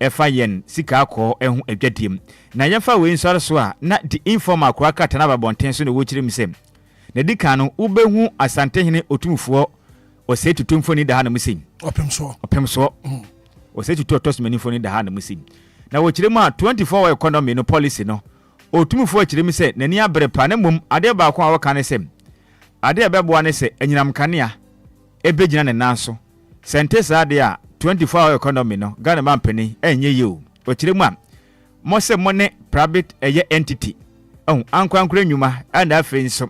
efa yen sika akọ ehu edwadiem na yemfa we nsore so a na the informal kwakata na babonten so ne wo kire mi sem na dika no ubehu asantehene otumfuo ose tutumfo ni da ha na musim opem so ose tutu otosmani fo ni da ha na musim na wo kire mu a 24 economy no policy no otumfuo kire mi se nani abere pa na mum ade ba ko a wo kan sem ade ebebo ne se anyinam kanea ebegina ne nanso sentence ade a 24 economy no Ghana man penny enye ye o kire mu a mo se mo ne private entity ankwankura nyuma ana afi nso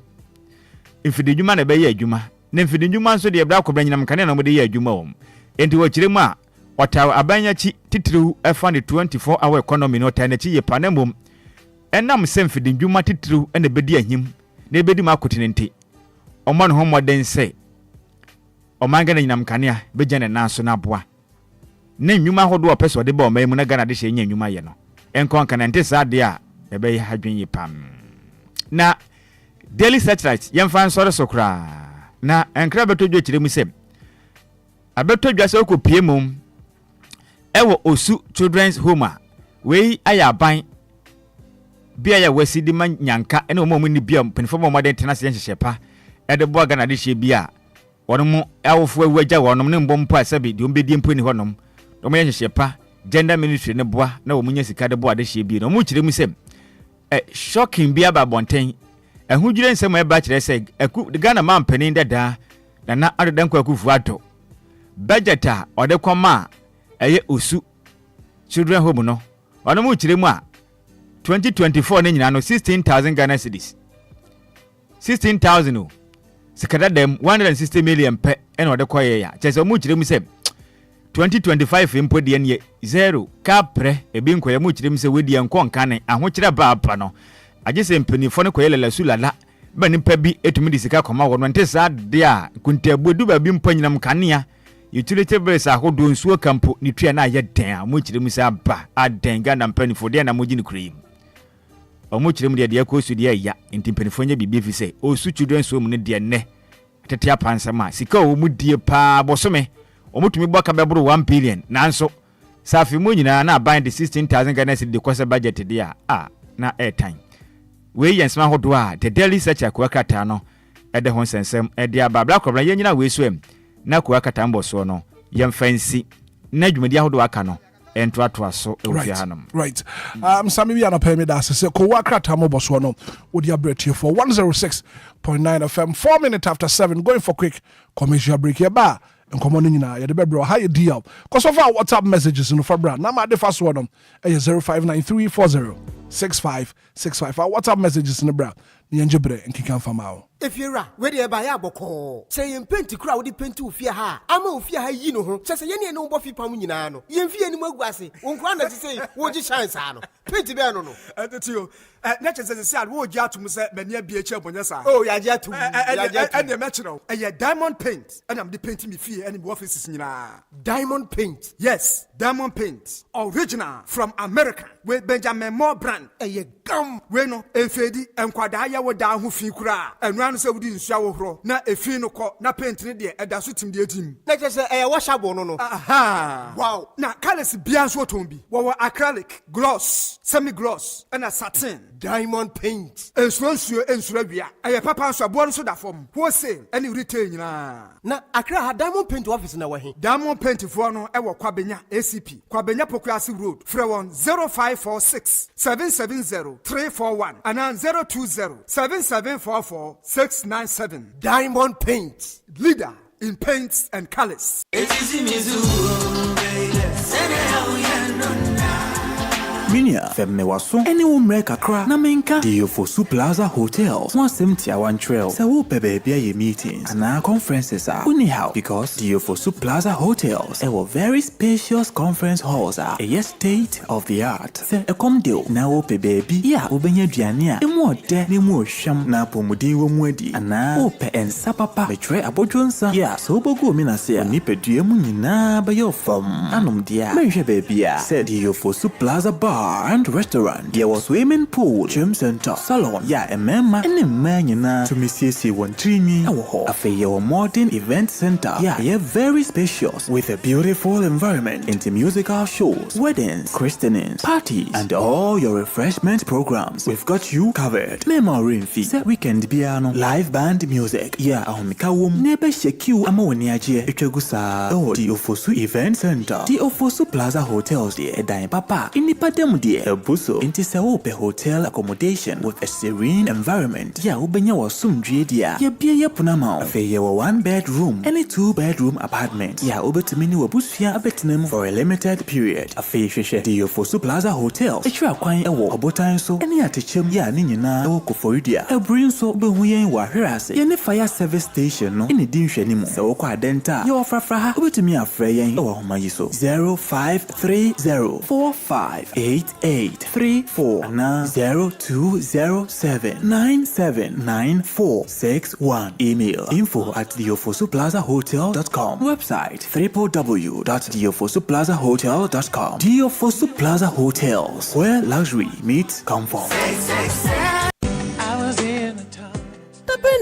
mfidi nyuma na be ye adwuma na mfidi nyuma nso de ebra kobra nyinam kane na mo de ye adwuma o enti wo kire mu a wata abanyachi titiriu efa ne 24 hour economy no tanachi ye panemom enam se mfidi nyuma titiriu ene bedi ahim na ebedi makotinenti omo no homoden se omanga na nyinam kane a beja ne nanso na boa na nyuma hodo opeso de ba omamu na Ghana de hye nya nyuma ye no enkon kanante sa de a ebe ye hadwen ye pam na daily satellite yemfa nsore sokra na enkra betodwo kire mu sem abetodwa se okopie mum ewo osu children's home we ayaban bia ya wasidi man nyanka ene omo ni bia penfo mo den tena se nhyepa ede bo Ghana de hye bia wonom awofo awagya wonom ne mbompo asabi de ombedi mpo ni honom do mo nhyepa gender ministry ne boa na wo munya sika de boa de hye bia no mo kire mu sem shocking bia ba bonten ehudwire nsem eba kire se Ghana man panin dada na adodan kwakufu ato budget a ode koma eye osu children home no ono mu kire mu a 2024 ne nyina no 16,000 Ghana cedis 16,000 o sikada dem 160 million pe ene ode koye ya chese mu kire mu se 2025 impo de ne zero kapre ebi nkoye mu kire mu se wedi enko nkane ahokire ba apa no agese mpanifo ne koye lala sulala ba nimpa bi etumi di sika koma wono nte sa de a kuntabudu ba bi mpa nyinam kanea utility bills ahodo nsuo kampo ni tua na ye den a mo kire mu sa ba aden Ghana mpanifo de na mo gini kure o mo kire mu de akosu de ya nti mpanifo nya bibi fi se osu children so mu ne de ne tete apansama sika o mu die pa bosome o mutumi boka bebro 1 billion nanso safi mu nyina na bind the 16,000 Ghana cedi de kwasa budget de a na airtime we yensma hodo a the daily search akwakata no ede ho sensem ede ababla kobra yenyina we soem na akwakata mboso no yemfansi na dwumadi hodo aka no entoatoa so ewufia hanom right sami bia na pay da se ko wakata mboso no odi abretie for 106.9 FM 4 minutes after 7 going for quick commercial break here ba nkomo no nyina ye de bebro ha ye deal cause of our WhatsApp messages no for bra na ma de fast one 0593406565 our WhatsApp messages no bra ni njebre nkikan famao If you're right, where you buy a boko. Say in paint crowd, paint to fear her. I'm a fear her, you know. Just a yenny no buffy pamunano. You fear any more gussy. Won't to say, what you shine, Sano. Paint the banner. And the two. Not as I said, would you to Mr. Benya BH on your side? Oh, yeah, yeah, and the metro. And your diamond paint. And I'm the painting me fear any offices in Diamond paint. Yes, diamond paint. Original from America. With Benjamin Moore brand. And ye gum. Bueno, and Fedi, and Quadaya were down who figura. And ran so within shower. Na a fino court, na painting there, and that's what him dear team. Let us say a wash up no. Aha. Wow. Now, colors beyond what to be. What acrylic, gloss, semi gloss, and a satin. Diamond paint. And Swansea and Swabia. I papa so born so that form. Wholesale and retain na. Na Accra had diamond paint office in our way. Diamond paint for no ever Kwabenya ACP. Kwabenya Pokrasi Road. Frewon 0546 770 341 and 020 7744 697. Diamond paint. Leader in paints and colors. Minia femme waso any umre kakra na menka Diofosu Plaza Hotels 171 Trail sa wo baby ye meetings and our conferences are anyhow because Diofosu Plaza Hotels a very spacious conference halls are a state of the art se e kom deal na wo baby ya obenya duane a emu ode ne mu ohwam na pomuden wo mu adi ana wo pe ensa papa betre abodwonsa ya so bogu mi na se ni pedue mu nyina ba yo fam anom dia menhwe baby a se Diofosu Plaza Bar and restaurant. There was swimming pool, gym center, salon. Yeah, a mema and a man to Mrs. Wontrini. A modern event center. Yeah, very spacious with a beautiful environment into musical shows, weddings, christenings, parties, and all your refreshment programs. We've got you covered. Memory fee, weekend piano, live band music. Yeah, Ahomikawum, nebe shekiu amawaniaje, Echegusa. Oh, Diofosu Event Center. Diofosu Plaza Hotels, the Edine Papa. Inipadem a buso into Saope hotel accommodation with a serene environment. Ya ubenya wa sumdwe dia. Ya bia ya punama. Afe ya wa 1 bedroom and a 2 bedroom apartment. Ya ubetumini wa busfia abetinem for a limited period. Afe sheshe Diofosu Plaza Hotel. Echwa kwan ewo obotan so ene atechem ya ni nyina ewo koforidia. Ebrin so behuyen wa hwerase. Ya ne fire service station no ene di nhwani mu. Se wo kwa denta. Ya ofrafra ha ubetumi afre yen ewo homayi so 0530458834 na 0207979461. Email info@diofosuplazahotel.com. Website www.diofosuplazahotel.com. Diofosu Plaza Hotels, where luxury meets comfort.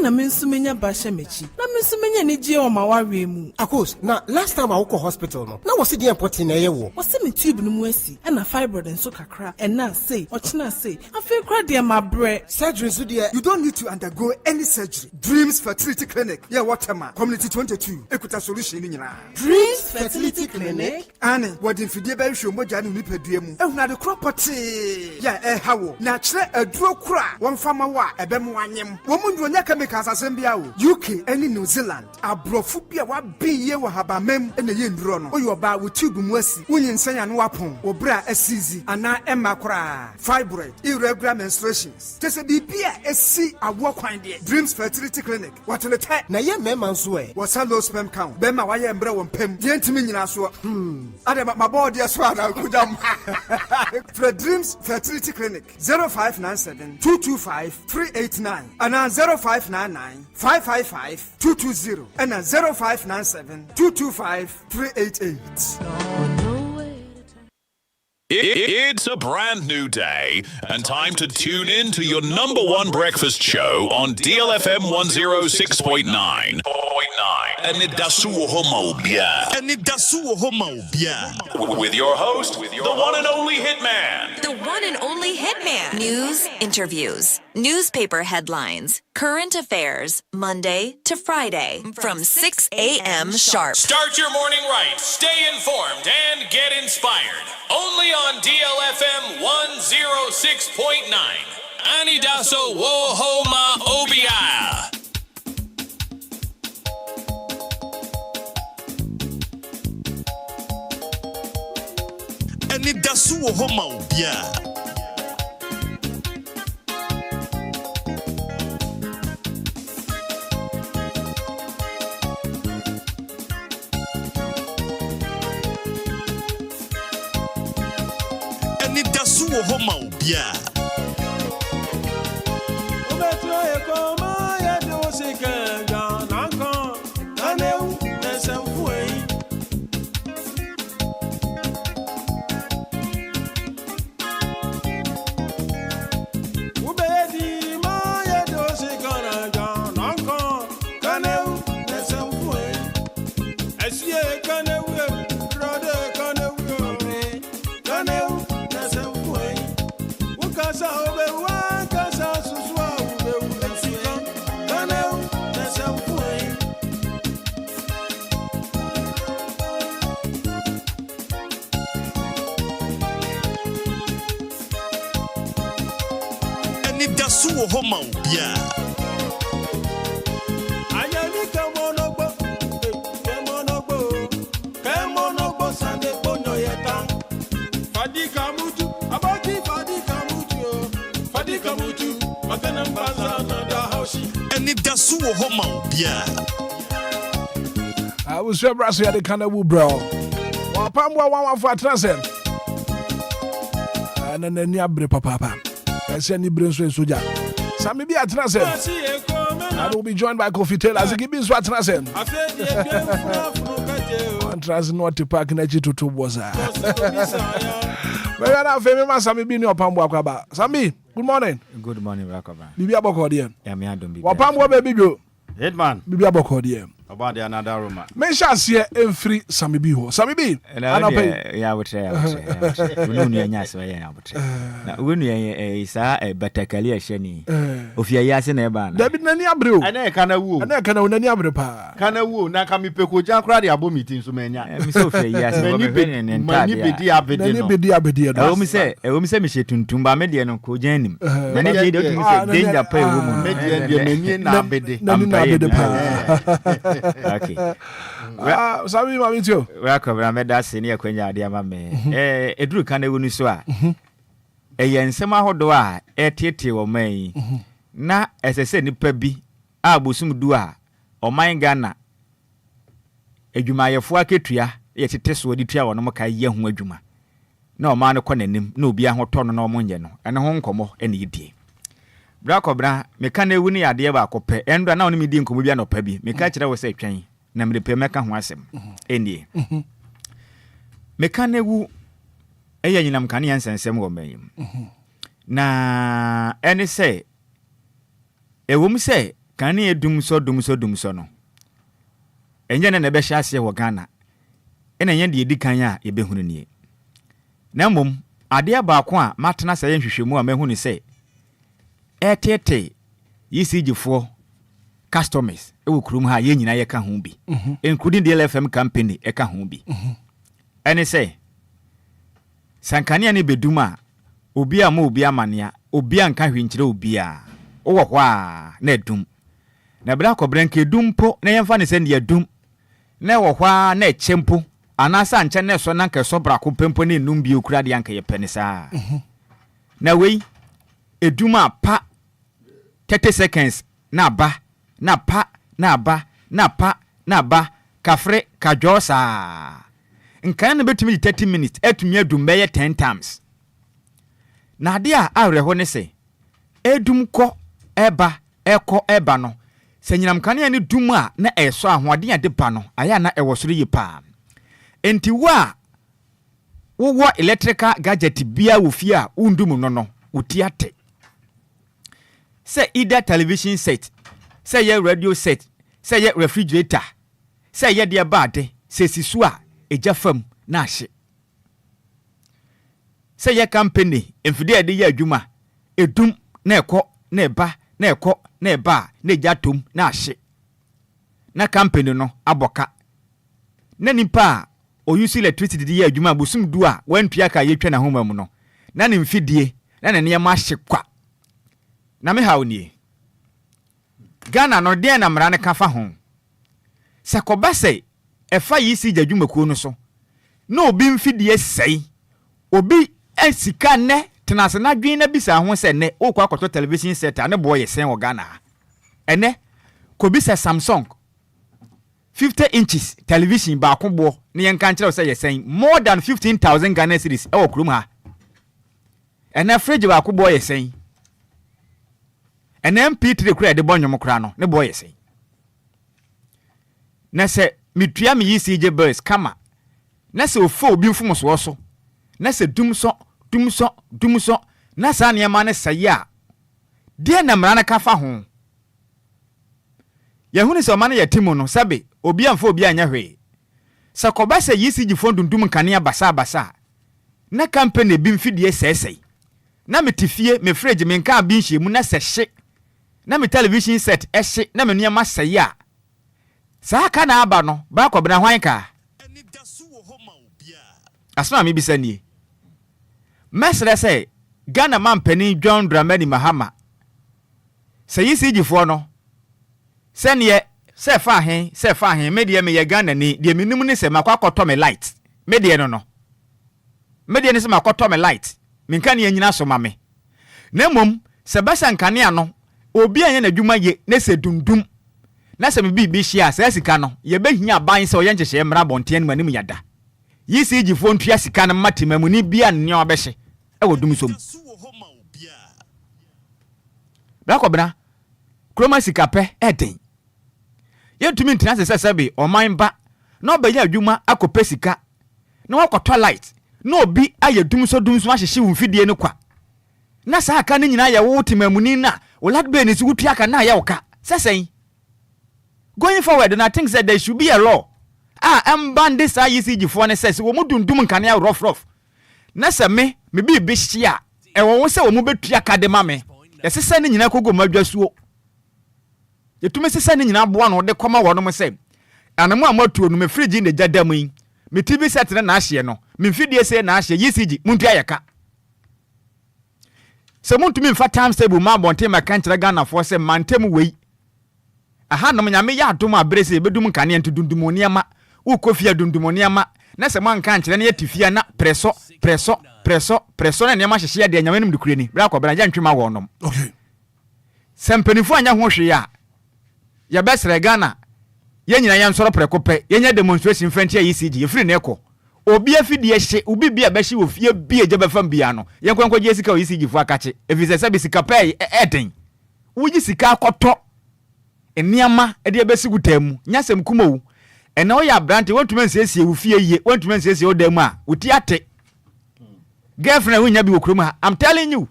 Na mensumenya bashemechi na mensumenya ni je o ma wawe mu akos na last time I went to hospital no na was the important na yewo was me tube no mu asi na fibroid and so kakra and na say ochina say afi kra de ma bre surgery so there you don't need to undergo any surgery. Dreams Fertility Clinic yeah Waterman Community 22 ekuta solution ni nyina. Dreams Fertility Clinic ane wodi mfidie ba hwe mogya ne nipadua mu ehuna de property yeah hawo na kire aduro kura won fama wa ebem wanyem wo mu ndonya Kasasembia UK and New Zealand abrofubia wa biye wa habamem ene ye nduro no oyoba wo tube mu asi wonyin sanya no wapon obra asizi ana emakra fibroid irregular menstruations tese bibia esi awo kwan de Dreams Fertility Clinic watelete na ye mema nso e wasa low sperm count bema wa ye mbre wo mpem ye ntimi nyina so ade mabodi eso ana kudam for Dreams Fertility Clinic 0597 225 389 ana 0599 555 220 and 0597 225 388. It's a brand new day and time to tune in to your #1 breakfast show on DLFM 106.9. Anidaso Wɔhɔ with your host, the one and only Hitman. The one and only Hitman. News, interviews, newspaper headlines, current affairs, Monday to Friday from 6 a.m. sharp. Start your morning right, stay informed, and get inspired. Only on DLFM 106.9. Anidaso Wɔhɔ Obia. Anidaso Wɔhɔ Obia. Anidaso Wɔhɔ ma Obia. Anidaso Wɔhɔ ma Obia. Anidaso Wɔhɔ ma Obia. I was so brassy at the Canabu bro. Wapamwa 1 for Transen. And then Yabre Papa. I send you brain soldier. Some be at Transen. I will be joined by Coffee Tail as a gibbons what Transen. One Transen not to park in a G2 was. But I have famous Sammy being your Pamwakaba. Sammy, good morning. Good morning, Rakaba. Bibi Abokodian. Yeah, me, I don't be. Wapamwa baby go. Hitman. Bibi Abokodian. About the another room. Men shall see a free Sammy Biho. Sammy B. And I would say, now, when you is a better career, Shenny, of your yas in a ban. There be none abrew. And I can a woo. And I can own any abrepa. Can a woo, now come Peko Jack Radi abo meeting so many. Yes, when you been in Abedi. I will say, Michel Tumba Median and Cojanim. Many danger pay woman. Okay. Sammy, my video. Welcome, I made that senior Quenya, dear mamma. A drew can uniswa. A yen sema hodoa, a tete or may. Na, as I said, Nipebi, Abusum dua, or mine Ghana. A Jumaya Fuaketria, yet it is what you tell on Moka young Wajuma. No man of Conanim, no be a hoton no monjano, and a home como any day. Brakobra, mekane wuni ade ba kope endo na oni mi di nkomo bia no pa bi meka kire wo se twen na me de meka ho asem enie mekane wu eya nyinam kane yansensem wo mayim na ene se ewom se kane edum so no enye na be hya ase wo Ghana ene enye de edi kan a ye behunu nie na mom ade ba ko a matena se ye hwehwemu a mahunu se etete yisijifo customers ewo kurum ha ye nyina ye ka ho bi including DLFM company e ka ho bi ene say sankania ne beduma obi a ma obi amania obi anka hwinkyire obi a wo ho a na dum na bra kobrenke dumpo na yemfa ne se ne dum na wo ho a na echempo anasa nche na so na nka so bra ko pempo ne num bi okura de anka ye penisa na wei eduma pa 30 seconds na ba kafre kajosa nkan na betumi 30 minutes etumi adum be 10 times na de a awreho ne se edum ko eba no senyinam kane ne dum a na eso ahoade ade ba no aya na ewosoro yi pa enti wa wo electrical gadget bia wo fi a undum no utiate say either television set, say your radio set, say your refrigerator, say your dear bad, say sisua, a jafam, nash. Say your company, if they de ya juma, a doom, neko, ne ba, ne jatum, nash. Na company no, aboka. Nani pa, or you see electricity the year juma busum dua, when piaka ye train a home no. Nani mfidie, nani near mash kwa. Na me hauni Ghana no de na mra ne kafa ho se koba se efa yisi jadwumakuo no so na obi mfidie sei obi esika ne tenase na dwen na bisa ho se ne okwa akoto television set ne boy sen wo Ghana ene ko bisa Samsung 50 inches television ba ko bo ne yen kan kire se yesen more than 15,000 Ghana cedis e wo kurum ha And a fridge wa ko boy saying. And MP3 kura de bonyo mokra no ne boy saying. Na se mitua me ECG boys kama. Na se ofo obi mfumo so. Na se dumso na sa niema ne saya. Die na mra na kafa ho. Yehunu se omane yetimo no sabe obi amfa obi anya hwe. Sa koba se ECG fon dundum kanea basa. Na company bi mfidie sesei. Na metifie me fridge me nka bi nhye mu na se hye. Na me television set ehye na me niema saya. Sa aka na aba no ba kwabena hwan ka. Asma mi bisa nie. Mesre say Ghana man pani John Dramani Mahama. Say ECG for no. Senye se fa hen media me ye Ghana ni de minum ni se makwakoto me light. Media no. Media ni se makwato me light. Minka ne nyina so mame. Na mom se basa nkane ano obi anya na dwuma ye na se dundum. Na se me bi hia se sika no ye behia ban se oye nkyehye mra bonten manim yada. ECG fo ntua sika no matemam ni bia ne obehye e wodum som. Brakobna kroma sika pe eden. Yentumi ntina se sebe oman ba na obanya adwuma akope sika na wakoto light na obi ayedum so ahyehye wumfidie ne kwa na sa aka ne nyina ye wo temamuni na olad be ne si wutua ka na ye woka sesen. Going forward, and I think that there should be a law. Ban this ECG for ne says, we mudundum nkane rough. Nasa me be bishia. E won se wo mu betua kadema me. Yese se ne nyina kogo madwasuo. Yetume se se ne nyina boa no de koma wo no me se. Anamo amatuo no me fridge ne jadam yi. Me TV set na ahye no. Me mfidie se na ahye ECG muntu ayeka. Se muntu me mfa time stable ma bonte maka nkyere Ghana for se mantem wei. Aha no nyame ya adom abrese bedum kane ent dundumoniama wo kofia dundumoniama na se man kan kire na yatifia na preso na niama hyehye de nyame nim de kureni bra ko bra ntwema wo nom. Okay. Sempenifu anya ho hwe ya besre Ghana ye nyina ya nsoro prekope ye nya demonstration front ya ECG ye free na eko obi afidie hye obi bia behye wo fie bia je befam bia no ye kwankwa je sika ECG fu akache efise se bisika pay eden wuji sika akoto eniama ede ebesigu tamu nyasem kumowu ena wo ya brante wontume nsiesie wo fie yie wontume nsiesie wo damu a wuti ate girlfriend wo nya bi wo kurom ha I'm telling you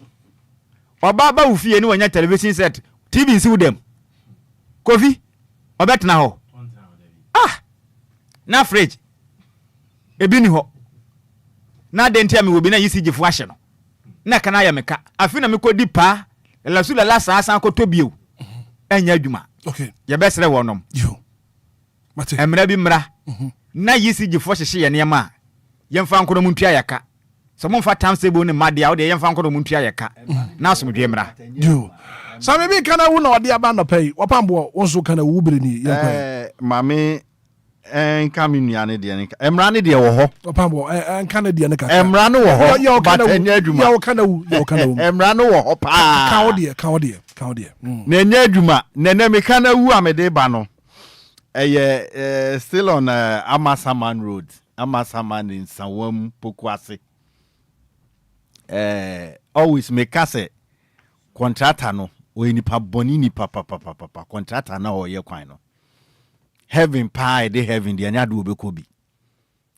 obaba wo fie ni wonya television set TV nsi wo dam kofi obetna ho na fridge ebi ni ho na dentia me wo bi na ECG fu ahye no na kana ya meka afi na mekodi pa la sula la sa san ko tobio enya adwuma. Okay. Ya besre wonom. Yo. Mate. Emra bi mra. Na ECG fo hyehye ye niam yemfa nkono muntua yaka. So momfa tamsebo ne made a wo de yemfa nkono muntua yaka. Na asomdwe mra. Yo. So me bi kana wo na ode aba no pay. Wapambo wonso kana wo bere ni mame enka mi nuane de ne emra ne de wo ho. Wapambo enka ne de ne ka. Emra no wo ho. Yo kana enya adwuma. Yo kana wo. Emra no wo ho pa. Ka wo de. Na enya adwuma na me kana wu amede ba no. Still on Amasaman Road. Amasaman in Sawam Pokwase. Always make us a contractor no. We ni pa boni ni papa contractor na o ye kwan no. Heaven pie de heaven de anya do obekobi.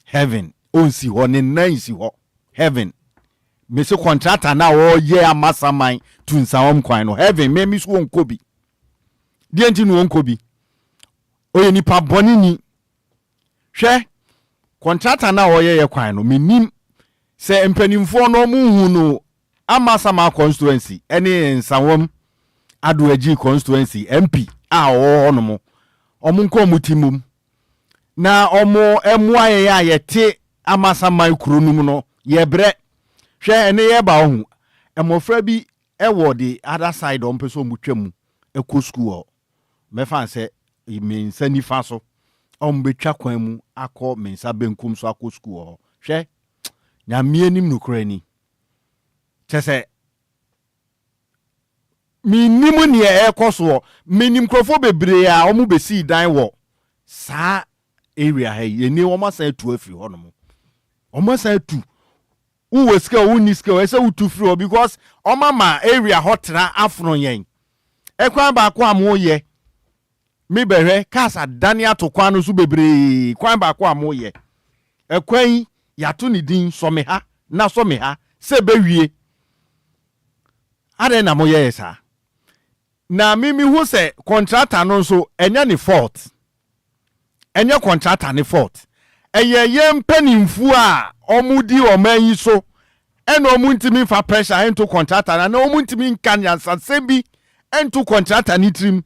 Heaven on si ho ne nan si ho. Heaven me se contractor na o ye Amasaman tu Nsawam kwan no. Heaven me mi so won kobi. Die nti no won kobi. Oye nipa boni ni hwe contractor na oye kwan no menim se mpanimfo no mu hu no Amasama constituency ene Nsawam Adoaji constituency MP a wo no mo omunko mutimum na omo emu aye ya yete Amasama kronum no ye bre hwe ene ye ba hu emofra bi ewo the other side on person mutwam ekɔ school mefa se mensa nifa so betwa kwan mu akɔ mensa benkum so akɔ school hwɛ nyame anim no krani kyese minim ne ekɔ so minim krofo bebre a ɔmo besi dan wɔ saa area ha yeni ɔmo san tu afiri hɔ no mo ɔmo san tu Who skill, who ni skill, ese utu free because omama area hot na afro yen. Ekwan ba kwa amoye. Me behe kasa Daniel to kwano su bebre. Kwan ba kwa amoye. Ekwan yatu ni din some ha na some ha se bewie. Ade na moye esa. Na mimi hu se contractor no so enya ni fault. Enya contractor ni fault. Eye ye mpanimfu a omudi omanyi so eno omuntimi fa pressure into contractor na omuntimi nkan yansase bi into contractor ni trim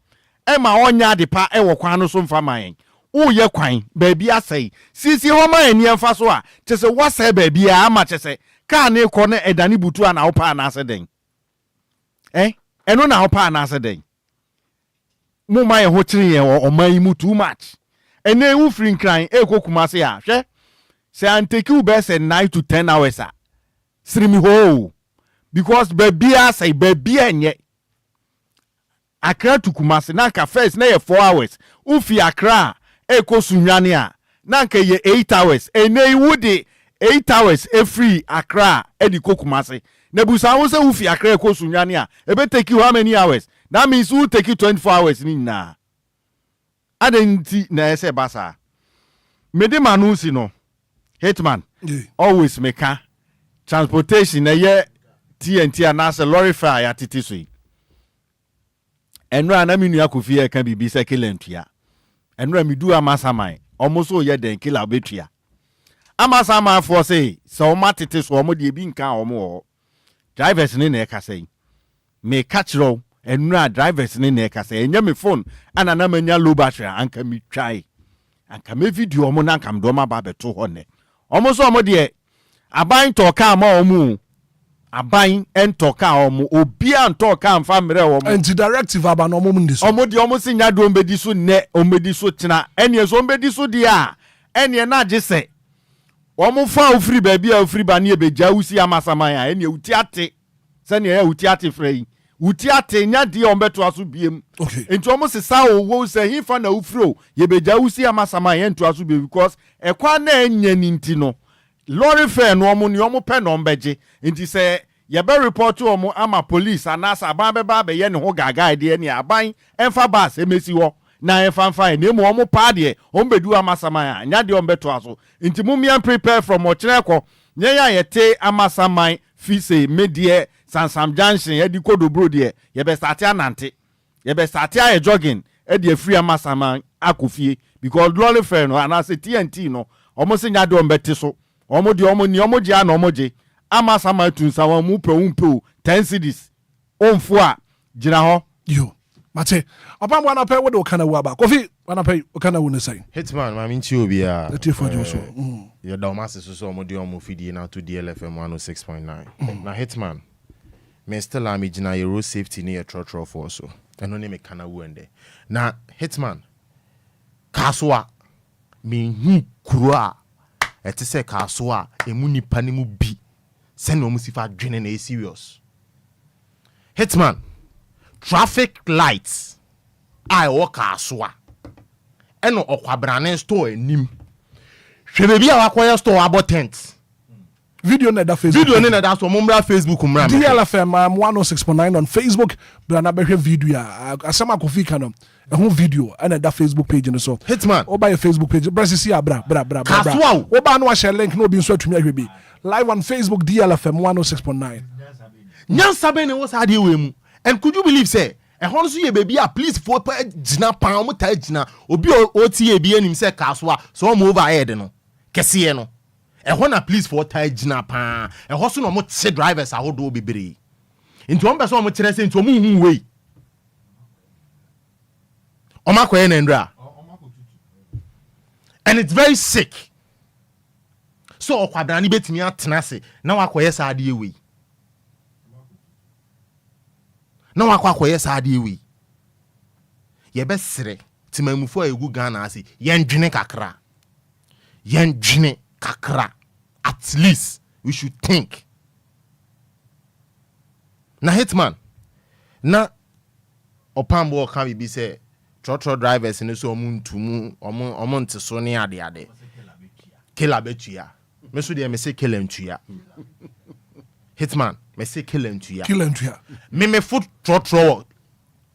e ma onya de pa e wo kwan no so mfa man wo ye kwan ba bia sei sisi ho ma ani emfa so a chese wasa ba bia ama chese ka na ekọ na edani butu a na wo pa na ase den eno na wo pa na ase den mo ma ye ho kire ye o man mu too much ene wu free nkran ekokuma se a hwe se anteki u be se 9 to 10 hours a srimi ho because babia say babia enye Accra to Kumasi na ka first na ye 4 hours ufi Accra ekosunwane a na nka ye 8 hours ene wudi 8 hours free Accra edi Kumasi na busa wo se ufi Accra ekosunwane a ebe take you how many hours that means you take you 24 hours ni na adenti na ese basa mede manusi no Hitman always meka transportation na ye TNT anase lorry fare ya titisui enra na minu akofi e kan bibi se kilentua enra midu amasamai almost o ye den kila betua amasama for say so matete so omo de bi nka omo drivers ni na e ka say me catch row enra drivers ni na e ka say enya me phone ana na manya low battery anka mi try anka me video omo na anka mdo ma ba beto ho ne omo so omo de aban toka ama omo aban entoka omo obia ntoka mfa mre omo anti directive aba no omo ndiso omo de omo sinya do ombedi so ne ombedi so tena ene so ombedi so dia ene na agese omo fa ofiri ba bia ofiri ba ne ebeja usi amasaman a ene uti ate se ne ya uti ate frei uti ate nya de ombeto aso biem enti omo sesa owo se hifa na ufiro ye beja usi amasaman ye nto aso biem because ekwa na enya ninti no lorry fare no omo ni omo pe no mbeje nti se ye be report omo ama police anasa aban be ba be ye ne ho gaga de ne aban emfa bus emesi ho na emfa mfa ne mu omo pa de omo bedu amasaman anya de omo beto aso nti mumia prepare from ochreko nye ya yete amasaman fi se medie sansam junction ye di kodobro de ye be start anante ye be start a jogging e de free amasaman akofie because lorry fare no anasa TNT no omo se nya de omo beti so omo di omo ni omo je na omo je amasama tunsa won mu pe 10 cities onfo a gina ho yo mate opa mo na pe wo de kana wo aba kofi wana pe o kana wo ne sai Hitman ma minchi Obia the for you so your damas so omo di omo fidie na to DLFM 106.9 na Hitman me still am gina your road safety near trotro for so eno ne me kana wo ende na Hitman kaswa me hu kuro etise kaso a emu nipa ne mu bi send no musifa dwene na serious Hitman traffic lights I walk kaso a eno okwabrane store enim hwe be a wakoya store about tent video na da so mumra Facebook mra DLFM 106.9 on Facebook brana be hwe video ya asama kofi kanom a video and that Facebook page and so Hitman oba your Facebook page brasisi abra oba no share link no be so to me ahwe live on Facebook DLFM 106.9 nyansa be ne wo sa de we mu and could you believe say e hon so ye baby a please for gina pan mo ta gina obi o ti e bi anim say kaso a so mo overhead no kese no e hon na please for ta gina pan e ho so no mo tse drivers ahodo bibere into on be so mo kire say into mo hu we Omakoye Nendra. And it's very sick. So okwabrani betimi atenase na wakoye saade ewe. Na wakoye saade ewe. Ye besere timamufo egu Ghana ase yendwene kakra. Yendwene kakra. At least we should think. Na Hitman. Na opambo kan bi say trotro drivers in so omuntumu omonte so ne ade killer betua me so de me say killer ntua Hitman, me say kill and to ya. Kill and to ya. Me foot trot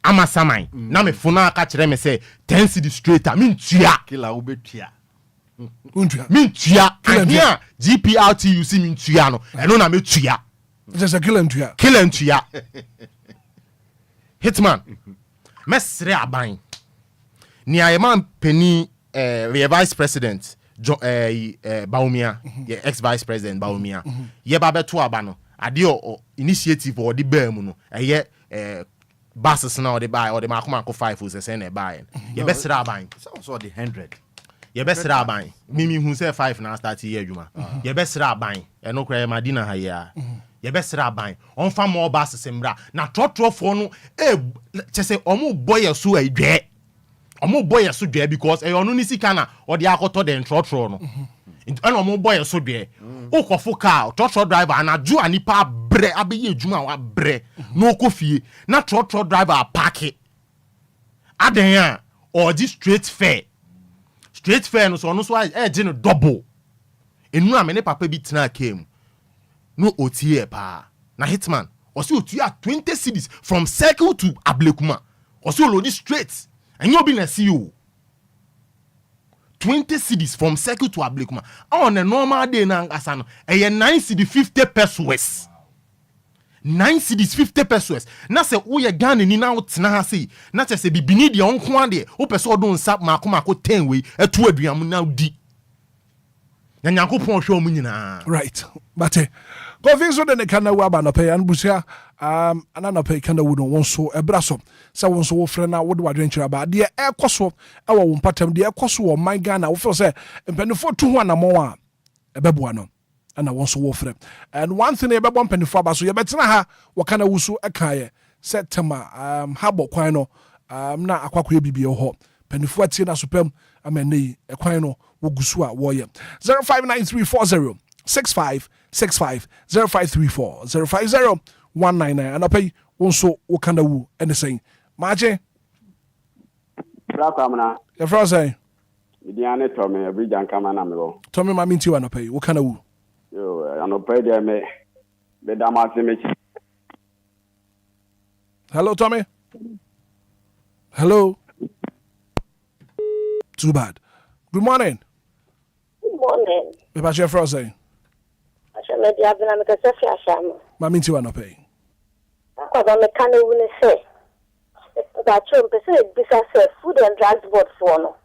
ama samai. Na me funa ka kire me say 10 cedi straight a min tua. Killer ubetia. Untua. Min tua. Ania GPRT you see min tua no. Eno na me tua. Just a kill and to ya. Kill and to ya. Hitman. Mesre aban. Ni ayeman penny the vice president Baumia, ex vice president Baumia. Ye ba beto aba no. Ade initiative or the bear mu no. Eye buses now they buy or the Makomako 5 who say na buy. Ye best raban. Sounds like the 100. Ye best raban. Mimi who say 5 now start year juma. Ye best raban. E no kra Madina ha ya. Ye best raban. On fa more buses mbra. Na trotro for no che say omo boy so adwe. Omo boy so dwe because e onu ni sika na o de akoto de trotro no. And omo boy so dwe. O kofo car trotro driver anaju anipa bre abeye adwuma wa bre no kofie na trotro driver park it aden a or this straight fare no so no so e je no double enu a me ne papa bi tena came no otie pa na Hitman o si otie 20 cedis from Circle to Ablekuma o si olo straight and you be na see you 20 cedis from Circle to Ablekuma on a normal day na ngasa no e 9 cedi 50 pesos 9 cedis 50 pesos na se wo ye Ghana ni na wo tena ha sei na se bibini de onko ade wo pese odo nsa makoma 10 we etu aduam na di na Nyankopon hwe omu nyina right but confuse so de kana wa ba no pay an busia anana pay kana wo no won so ebraso se won so wo frɛ na wo de wadwenkyira ba de ekoso e wo mpatam de ekoso wo man Ghana wo feel say mpanifo tu ho anamon a ebeboa no ana won so wo frɛ and one thing ebebo mpanifo aba so ye betena ha wo kana wusu ekaye se tema habo kwan no na akwakoye bibie ho mpanifo atie na sopam amene ekwan no wo gusu a wo ye 059340 6565 0534 050 199 and pay also wakanda wu anything maje Rakamna your friend say Idiane Tommy every jankama na melo Tommy ma minti wana pay wakanda wu yo anope de me damase me hello Tommy hello too bad good morning me ba your friend say Media abina me kase fi asham. Mami nti wa no pay. Akwa me kan ewu ni say. Ba chom pese bisa say food and drugs board for no.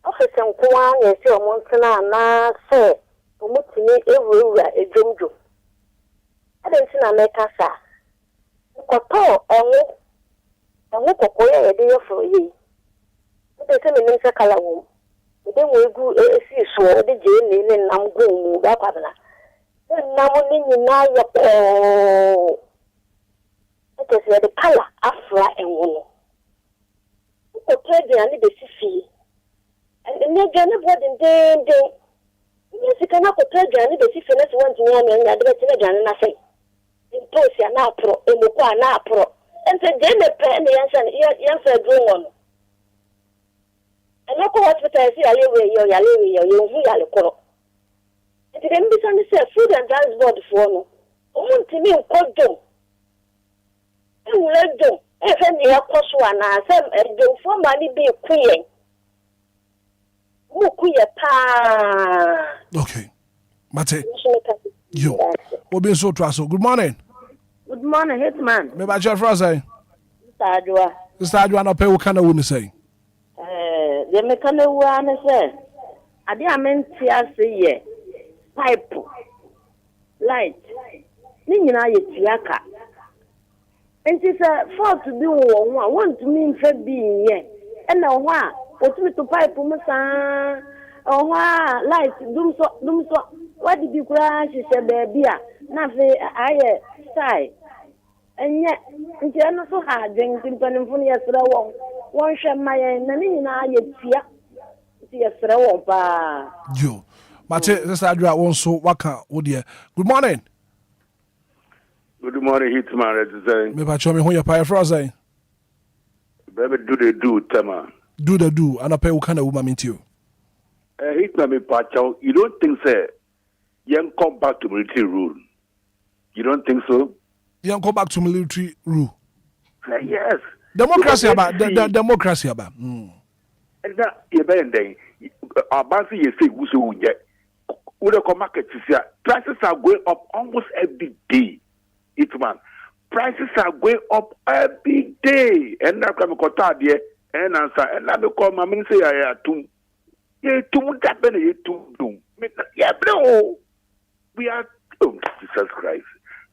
Office nko an ye say omo ntena na say omo tini ewura edwomdwo. Aden ti na me kasa. Koto enwo kokoye ye de yefo yi. Pese me nim se kala wo. De wo egu esi so de je ni nam go mu ba kwa na. Namu ni na yo it is the color afra and wono. Ko trade ani be sifi. And the gana board in day. Yes, you cannot trade ani be sifi na so want me and na de tina gana na say. Impose ya na pro, emokwa na pro. And say dey me pe na yan say do one. And no ko hospital see yale yo hu yale koro. It can be something say food and drugs board for no. Omuntimi nkodo. Enwedo. Efe ni yakoso ana asem edo for mani bi kuye. Mu kuye pa. Okay. Mate. Yo. Obi so traso. Good morning. Good morning, Hitman. Me ba your friend say. Sister Adwa no pay wo kana wo ni say. The me kana wo ana say. Ade amenti ase ye. Pipe, light, Nina Yetiaka. And it's a fault to do one, want to mean for being ye. And now, what's me to pipe, Massa? Oh, light, doom so. What did you crash? She said, baby, nothing, I sigh. And yet, it's not so hard, drinking Penifunia, one share my Nina Yetia. Yes, pa. Yo. Mate, Sister Adwa won so waka odie. Good morning. Good morning, Hitman. Me ba chomi ho ya pa efra say. Baby do tema. Do the do and pay wo kana wo mami ntio. Hitman me pa chow, you don't think say yen come back to military rule. You don't think so? You go back to military rule. Yes. Democracy about democracy about. And that you better than our banks you say we so get. The market prices are going up almost every day. Hitman. Prices are going up every day. And now come to there and answer. And now call my minister say too. Yeah, too that many too. Yeah, bro. We are Jesus Christ.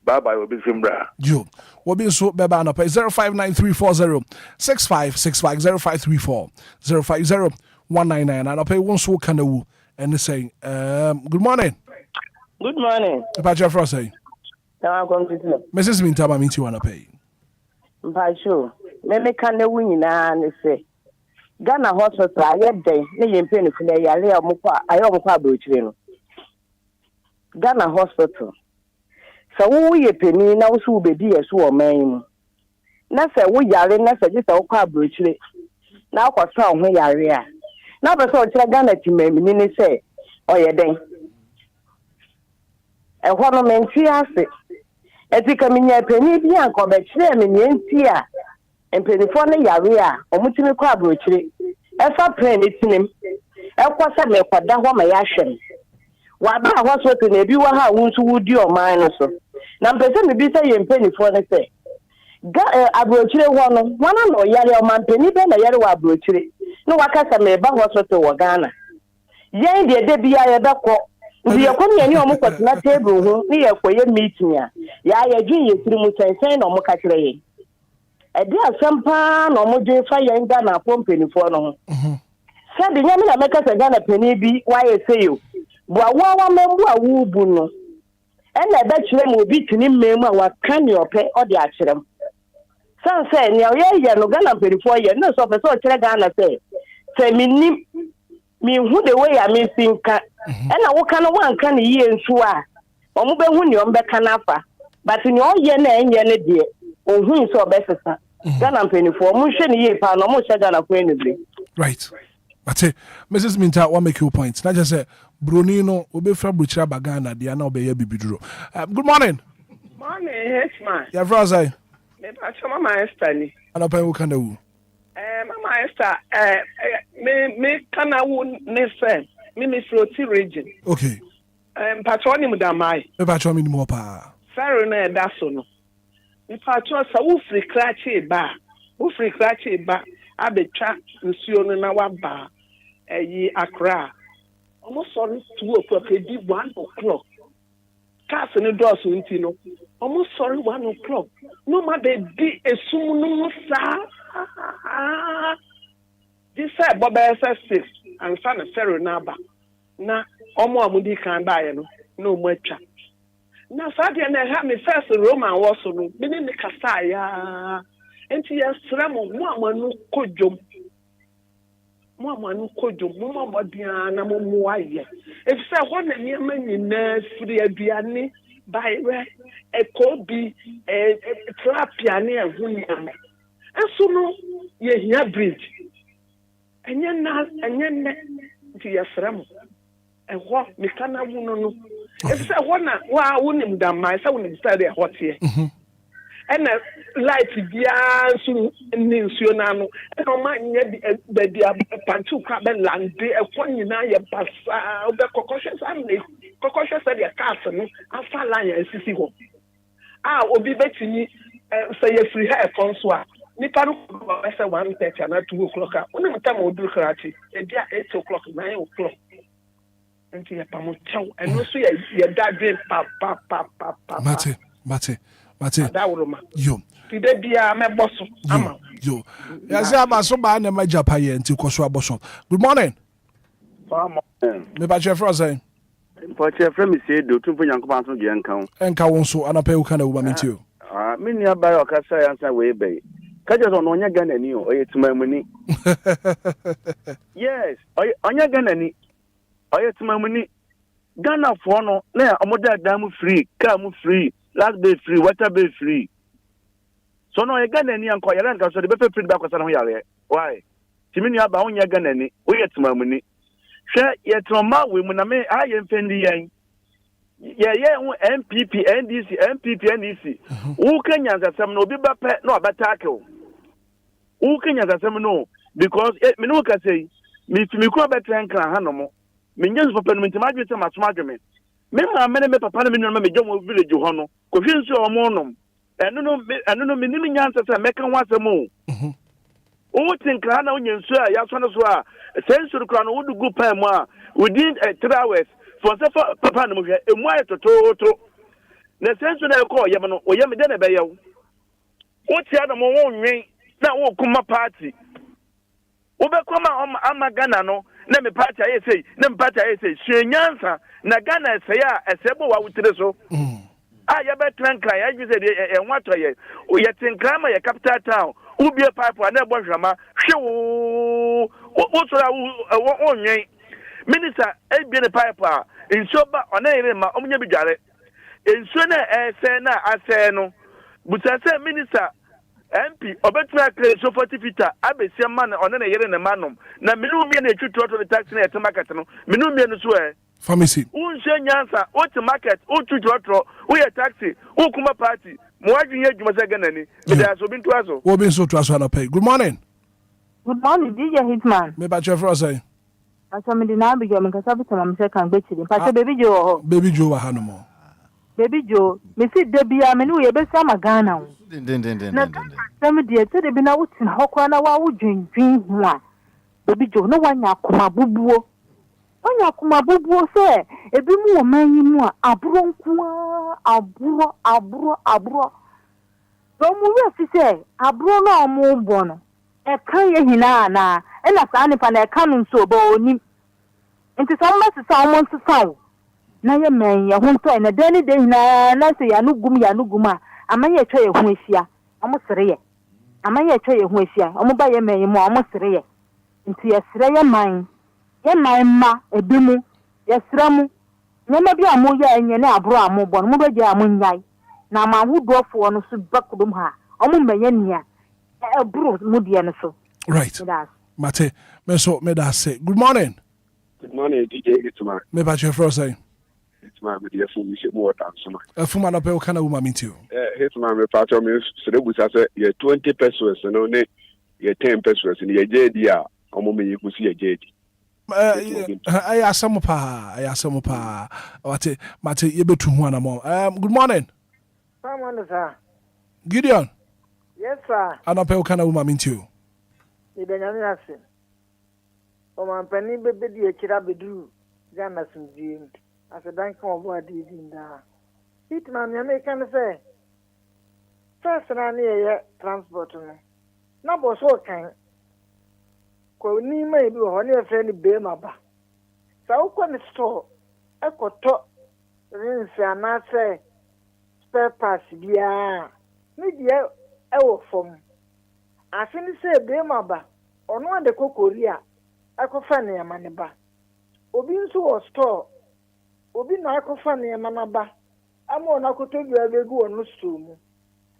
Bye bye, we'll be Zimbra. You will be so beba no pay 0593406565 0534-050-199 and I'll pay one so canoe and saying good morning. Good morning. About your first say. Mrs. Mintama means you wanna pay. Mpacho, me canoe and say Ghana hospital ayɛ den ne yɛ mpɛ ne yare a mokɔ aburokyire no Ghana hospital sɛ wo yɛ pɛni na wo so wo bedi yɛ so wɔ man mu na sɛ wo yare na sɛ gye sɛ wokɔ aburokyire na akɔsa wo ho yare a na bɛ sɛ ɔkyerɛ Ghana timamini ne sɛ ɔyɛ den ɛhɔ no menti ase ɛti ka menya pɛni bi a nkɔbɛkyerɛ me nenti a mpɛnifo ne yare a ɔmutimi kɔ aburokyire ɛfa pɛn ne tinim ɛkɔ sɛ mɛkɔda hɔ ma yɛahwɛ waba hospital na ebi wɔ ha wunsu wudi ɔman no so na mpɛsɛ me bi sɛ yɛ mpɛnifo ne sɛ aburokyire hɔ no wana na ɔyare ɔmampɛni bɛ na yare wɔ aburokyire ne waka sɛ mɛba hospital wɔ Ghana yɛn deɛ de bia yɛbɛkɔ ndi yɛkɔ ne yɛne ɔmo kɔtena table ho ne yɛkɔ yɛ meeting a yɛayɛdwen yɛ tiri mu kyɛnsɛn na ɔmo ka kyerɛ yɛn ɛde asɛm paa na ɔmo dwen fa yɛn Ghana afɔ mpɛnifoɔ no ho sɛde nyame na mɛka sɛ Ghana pɛni bi wayɛ sɛ yo Buawa membu a wubu no ena ɛbɛkyerɛ mu obi tini mmemu a waka ne ɔpɛ ɔde akyerɛ m san sɛ nea ɔyɛ no Ghana mpɛnifoɔ yɛ no sɛ ɔpɛ sɛ ɔkyerɛ Ghana sɛ minim minhu de way a mesinka ena woka no wanka ne yie nso a ɔmo bɛhu ne ɔmo bɛka nafa but ne ɔyɛ na ɛnyɛ ne deɛ ohun sɛ ɔbɛsesa Ghana mpɛnifoɔ mo hwɛ ne yie pa na ɔmo hyɛ Ghana kɔ enubere right. But Mrs. Minta, what make your points? Not just say Brunino, Obefra Buchra Bagana, Diana Obey Bibidro. Good morning. Morning, Hitman. Your brother. Mama Esther. And I pay who can do. Mama Esther, me can I win Nessa, Mimi Floti region. Okay. Patronium Damai. The patronium more power. Farron, that's no. Me patron, so free cratchy bar. Who free cratchy bar. I be trapped in Sion na waba. Ye Accra. Almost sorry 2 o'clock, it be 1 o'clock. Cast in the doors, no. Almost sorry 1 o'clock. No matter be a soon sa. This said Bob SS6 and son of Ferro Naba. Na Omo Amudi can buy no much. Now Saturday and I have me first Roman was so meaning the Casaya. Enti ya sramo mo amanu kojom mo mamodia na mo muaye if say ho na niam nyina firi aduane bayre ekobi trapia na ehu niam enso no ye hia bridge enye ne nti ya sramo eho mekana wu no if say ho na wa wonim da mai say wonim say dey hotie and light bia so nsuo na no e no ma nya bedi pantu kwa be lande e kwa nyina ye basa obe kokoshe samne kokoshe se de cast no afa line asisi ho obi betini say ye free hair konso a nipa no be say 1:30 na 2 o'clock a onim time oduru krachi e dia 8 o'clock 9 o'clock enti ye pamo chew eno so ye dadwe pa Mate. Yo. Today bia me bosso. Yo. Yazi abaso ba na maja pa ye nti koso aboso. Good morning. Me ba chefra say. Pa chefra me say do tumpo yankoba so ge nkan. Enka won so anapa u kana u ba mentio. Me nia ba yo kasa yansa we be. Ka je so no nya Ghana ni o ye tumamuni. Yes, onya Ghana ni. Oye tumamuni. Ghana for no na omoda dam free, car mu free. Last day free, water bill free. So no, you Ghana ni anko yare nka so de be free back kwasa no yare. Why? Timini aba onya Ghana ni, we yet mamuni. Hwe yet no ma we mu na me aye mfendi yan. MPP NDC who can answer some no be no tackle who can answer some no because me no can say me ko better enka hanomo me nyans papa no ntima adwete matoma adweme me ma me me papa no me no me jom village ho no ko hwe nso o mo nom eno no me nim nyansa say meka ho asem o o tinka na onye nso a yaso no so a sensory kra no would go pa mu a within 3 hours for papa no hwe emu aye toto na sensory na ko yem no o yem de na be yew o tia na mo wonwen na wo kuma party wo be koma ama Ghana no na me party aye sei na me party aye sei hwenyansa na Ghana sei a esebo wa wutire so ya be tranka ya ju say enwato ye o ye tinka ma ye capital town ubie pipe na ebo hwama hwe wo so a onwen minister ebie ne pipe a nso ba ona yire ma omunya bidware nso na ese na ase no butase minister MP obetua kre so 40 feet abesia man ona na yire ne manom na menu mie na etwuto to the taxi na et market no menu mie no so pharmacy unse nyansa o to market o twuto o ye taxi o kuma party mo adwuye adwuma se Ghana ni me da so bintu aso wo bin so to aso na pay. Good morning DJ Hitman me ba chefro say aso me di na abigo me kasa bitama me se kan gbechiri pa baby jo wa hanu mo baby jo me si debia me no ye be sama Ghana o na sam die te de bi na wutin hokwa na wa wudwindwin ho a baby jo no wanya akoma bubuo se ebi mu o manyi mu a aburo nko aburo so mu we fi se aburo na o mu bo no e kan ye hina na e na sa nipa na e kan nso bo oni nti so ma se sa mo nso na ye men ye ho to na dani de hina na se ya no gum a amanye twa ye ho ahia omo sere ye amanye twa ye ho ahia omo ba ye men ye mu omo sere ye nti ye sere ye man ma ebimu yesramu nyama bi amu ya enye na aburo amu bo no beje amu nyai na ma hudofo no so bakudum ha omu menye nia aburo mu de no so right mate me so me da say good morning DJ Hitman me ba chefro say Hitman me dey fun mi se mo ta so no fuma na pe o kana woman minti o Hitman me pa to me serebusa say ye 20 pesos no ne ye 10 pesos ni ye jedi a omu me yikusi ye jedi I asem pa wate mate ye betu ho na mo good morning sir Gideon yes sir anape o kana woman minti o Ibenyami ase o man pani bebe di ekira bedu Ghana sunjim ase dan kan obo adi dinda Hitman me kan say first na ne ye transport no na bo so kan ko ni mai bi ho ne fe ni be ma ba sa uko ni store ekoto rinsi ana say spare parts bia ni die e wo fom afini say be ma ba ono ande kokoria akofa ne ma ne ba obi nso wo store obi na akofa ne ma na ba ama ona koto bi abegu ono store mu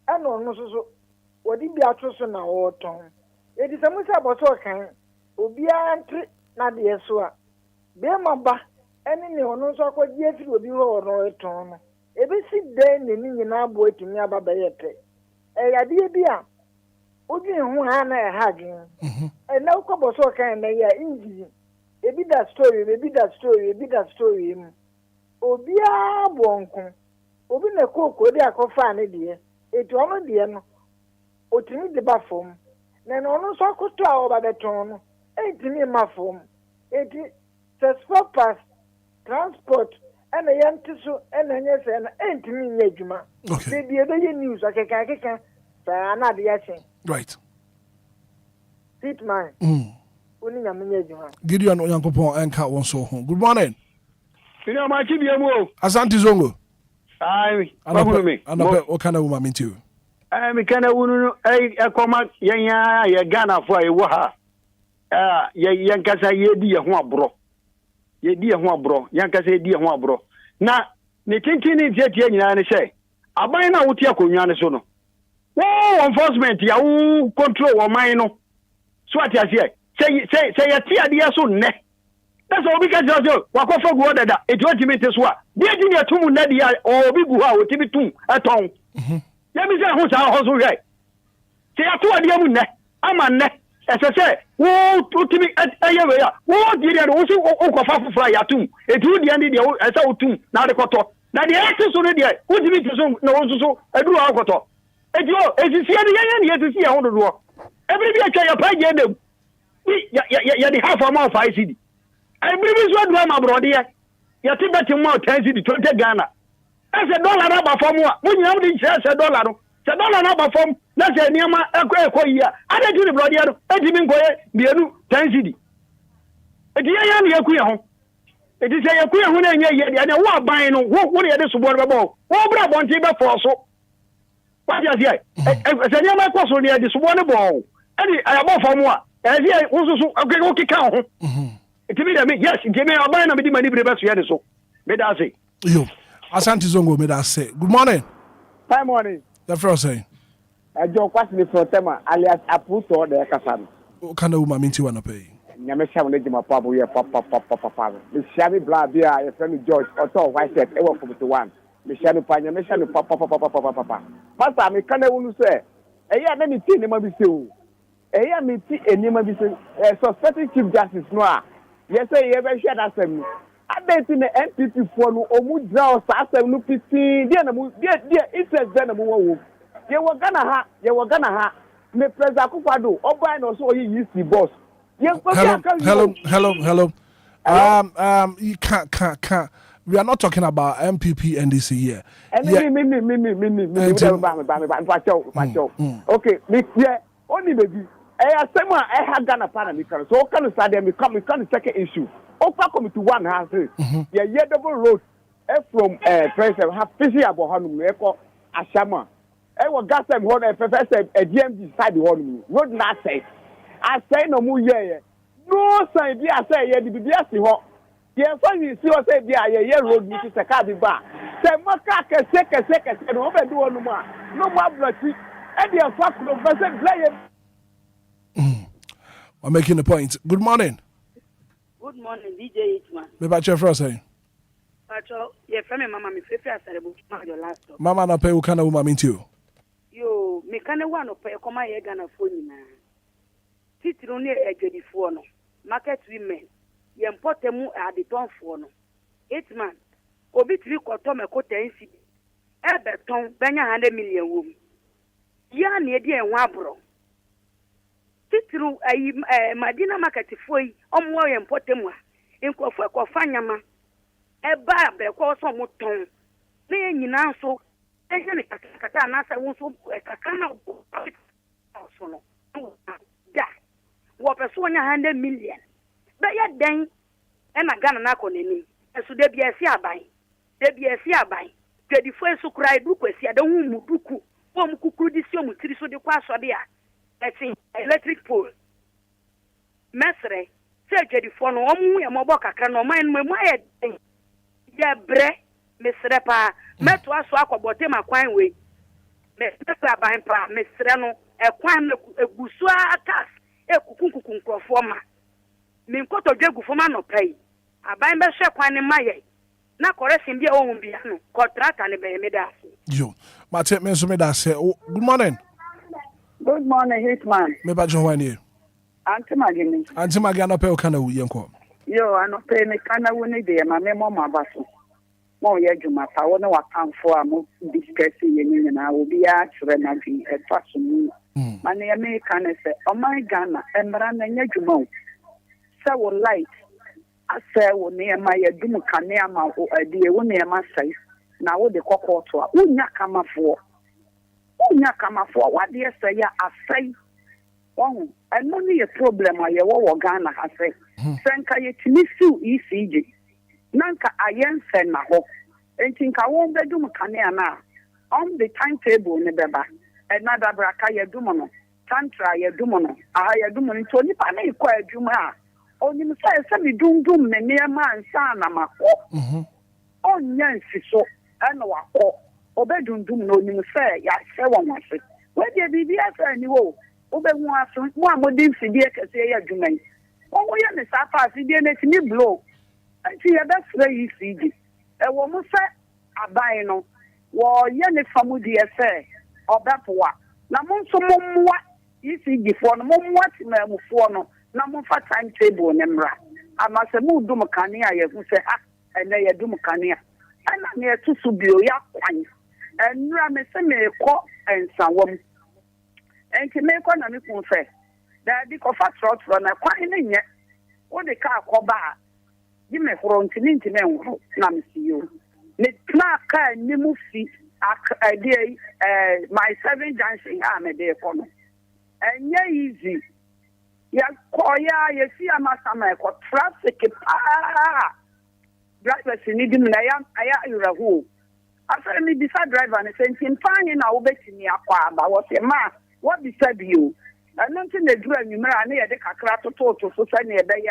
ana ono so wodi bi ato so na wo ton edi samusa boso kan obi antri na de so a be ma ba eni ne ono so akodi afiri obi ho ono eton no ebesi den ne ni nyina abo atumi aba ba yete yade bi a obi hu ha na e ha gen na ukobo so kan na ya inji ebi da story mu obi a bonko obi na koko de akofa ne de etu ono de no otimi de ba fom na no ono so akoto a oba beton no etimi ma fom eti pass transport ana yantiso ana nyese na etimi nya adwuma de de ye news akeka sa na de ya chen right Hitman uni nya nya adwuma Gideon Onyankopon enka won so ho good morning Sina ma ki bia mu Asante Zongo ai anape o kana woman minti me kana wunu ekoma yenya ye Ghana fo ayi wo ha ye nkasa ye di ye ho abro yankasa ye di ye ho abro na ne tintini tie nyina ne hye aban na wotia konwa ne so no wo enforcement ya wo control wo man no so ati ase say ye tie ade so ne That's all we can do. Walk off of water that it was me this one. Dear Junior Tum Nadia or Big Wow, Tibitum at home. Let me say who's our house right. Say I told you, I'm a net. As I said, whoa, to me at Ayaway. What did I also offer fly at two? It would the end of the as I two. Now the quarter. Now the actors already. What do you mean to so? No, so I do our quarter. And you, as you see the end, you see how to do. Every day I try to pay them. Yeah, the half amount of ICD. I believe what drama abroad here. You think that you more 10 city to Ghana. As a dollar number from what? When you have the chance a dollar. The dollar number from that's a near my year. I don't do the blood here. I didn't go the 10 city. A dear young Yakuya. It is a Yakuya who ain't yet. And I want buying what are the support about? What about one table for so? What is here? As a near my question here, this one ball. And I bought for more. As here also okay count. It means yes, give me a buying of money best here so. May I say? Yo, Asante Zongo, may I say? Good morning. Hi, morning. The first saying. I don't question for Tema, alias Aputo de Casan. Can the woman mean to want to pay? Yamasham Legima Papa, we are Papa. The Shabby Blabia, your friend George, or I said, ever from the one. The Shabby Panya, Mission Papa. Pastor, I can't even say, a year many tea, never be so. A year me tea, and never be so. Suspected Chief Justice Noir. Yes, I ever shared as them. I bet in the NPP for no Omudra, Sasa, no PC, dear, it's a Venom. You were gonna have, me President Kupado, Obia, no so he used the boss. Hello. You can't. We are not talking about MPP and this year. And okay, yeah, only baby. I say I have done a panel, so can start them become the second issue. Opa come to one house. Yeah, double road. From President have fishy about Hanu, Echo, Ashama. I will gas them one professor a GMG side the one road not say. I say no more yeah. No sign be I say yeah the BBS ho. Yeah, funny see what say yeah road meet is a car bar. Say Maka second and over do no more. No more blood. And the fuck professor play. I'm making a point. Good morning. Good morning, DJ Hitman. Me back your first saying. Pacho, your family mama me fefe asare your last stop. Mama na pay ukana woman mean to. Yo, me kana one of pay koma ye Ghana phone na. Titiro ne ejedi fo no. Market women. Ye importe mu ade ton fo no. Hitman. Obi tiri koto me ko 10 cedi. Ebe ton benya 100 million wo. Ya na e di enwa abro. Titru Madina market foi omwo ye importemu a nkofo ekofa nyama eba be ko so moton na nyina so ehye ne kaka na sa won so kaka na so no da wo peso nya 100 million be ye den e na Ghana na ko nani esu de bia si aban twedi foi so krai du kwasi ada hu mu duku wo mu kukuru di si o mu tiri so de kwa so de a electric pole mesre se jadi fono omu ya mobo kakra no man mu ya bre mesre pa meto aso akobote makwan we mesre ban pa mesre no ekwan egusu akas ekukunkukun krofo ma min koto dwegu foma no pai aban be hwe kwan ne maye na correction bia ohun bia no contract ne be me da yo mate me so me da say good morning. Good morning, Hitman. Me ba jo wan here. Auntie Maggie no pay kana wu yenko. Yo, I no pay me kana wu ni de ma me mo ma baso. Mo ye juma pa wo na wakamfo a mo discuss ye ni na obi a chere na bi e faso mu. Ma na me kana se o my Ghana emra na nya juma o. Se wo light ase wo ne ma ye dum kane ama o ade wo ne ma sai na wo de kokoto a unya kamafo. Unya kamafo wade ese ya asai. Oh, and money a problem I wa Ghana has said. Sanka ye timisu ECG. Nanka ayen sen na ho. And think I won't bedum kanena. On the timetable ne beba. Another braka ye dumono. Tantra ye dumono. Ye dumono. Tony pane kwa juma. Only say semi dum ne near man sana mako. On yansi so. And wako. Obedum no ni say ya se one wase. Where the BBS any wo. Obe mu aso mo amodin fidie kese ya dwuman What we are the Sapa, CDN, blow. And see, that's where you see it. A woman said, a bino, or Yenny Famudi affair, or that what. Namon so what you see before, no what for no, no for timetable, Nemra. I must have moved Dumacania, you say, and they are Dumacania. And I'm here to Subio, Yaquine. And Ramesame call and someone. And to make one of the confess that the coffee trot run a quine yet. What the car call back. Give me for on to me, Nam see you. Let Clark and Nimusi, my 7 dancing arm a day for me. And yeah, easy. Ya call ya, you see, I must have my traffic. Drivers need him, I am who. After me, beside driver and saying, fine, I will bet me a car, but what a man, what beside you? I don't think they do a numerous near the Cacrato to Susani a day.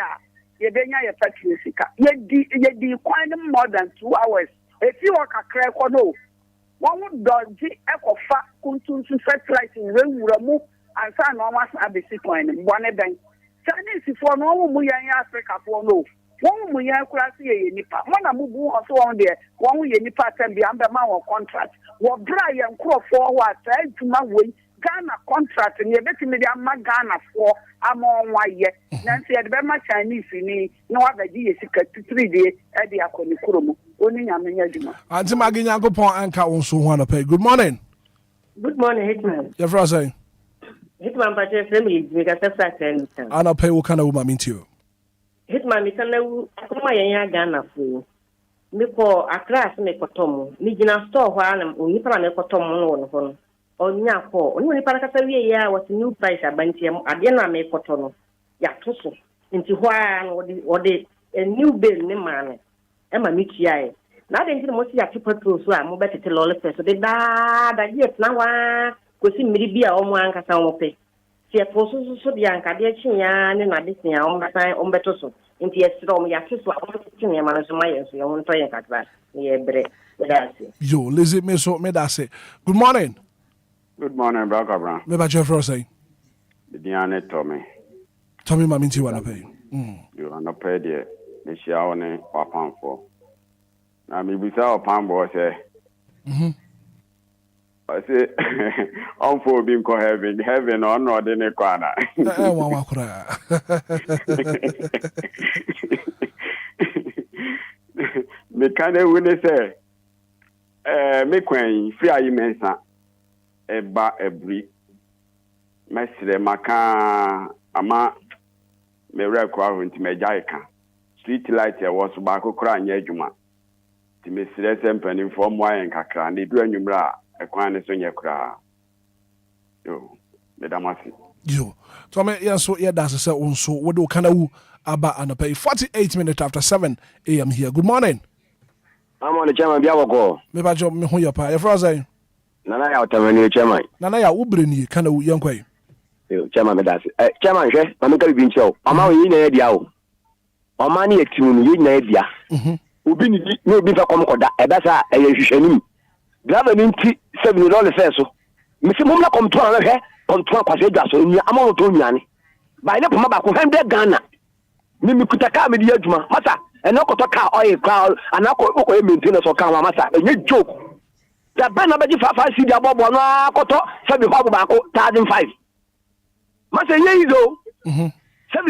You don't have a patricia. You quite more than 2 hours. If you are a crack or no, one would dodge echo fat, continue fertilizing, when we remove and sign almost a basic coin. One event. Chinese for no one in Africa for no. One we are classy a nipa. One move also on there. One we nipa can be under my contract. What Brian Crow for what said to my way. Ghana contract and you bet me the Ghana for I'm on why yet. Nancy had very much Chinese in me. No other day is 3 days at the Akonikurum. Only I'm in Yajima. Auntie Magina go point anchor on so one pay. Good morning. Good morning, Hitman. Your friend say Hitman, but your family because that's that. I don't pay what kind of woman mean to you. Hitman, me can know my Ghana for me for a class make a tom. Me gina store while I'm only para make a tom on. Onya ko oni para kasa wie ya was new price abantiam ade na me kotono ya toso nti hwa na ode a new bill ne ma ne e ma mitia e na de nti mo si ya petrol so a mo betete lole so de da yet na wa ko si mmiri bia o mo ankasa mo pe si e foso so de anka de chinya ne na de sia o mbatan o betoso nti esro mo ya toso o chinya ma no so ma yeso ya won to yen kakra ye bre yo lazy me so me da say good morning. Good morning, Brother Brown. Me ba Jeff say. The Diane Tommy. Tommy ma minti wana pay. You are not paid yet. The Shiawane Papan for. Now me bisa Papan boy say. I say I'm for being called heaven or not in a corner. Wa kura. Me kane wune say me kwen free ayi mensa. Eba ebri mesre maka ama me rekwa hunti mejaika street light e was ba kokora anya adwuma ti mesre sempani form wine kakra na edu anwumra ekwan ne so nye kura yo medamasi yo to me yes yeah that's say onso we do kana wu aba anapay 48 minutes after 7 a.m. here. Good morning. I'm on the chairman biawoko me ba jo me hu your pa e frozen Nana ya utamani chairman. Nana ya ubreni kana wu yankwai. Chairman medasi. Chairman hwe, mameka bi nche o. Ama yi na edia o. Ama ni etimu yi na edia. Obi ni obi fa kom koda. Eba sa eye hwehwanim. Driver ni nti $7 fe so. Misi mum na kom to na hwe, kom to kwase dwa so nyi ama to nyiane. Ba ile poma ba ko 100 Ghana. Ni mikuta ka me di adwuma. Masa eno koto ka oil ka anako ko e maintenance o ka wa masa. Enye joke. The banner beji 5 CD abobo no akoto sebi ho ba ko 1,500. Ma say ye izo. Sebi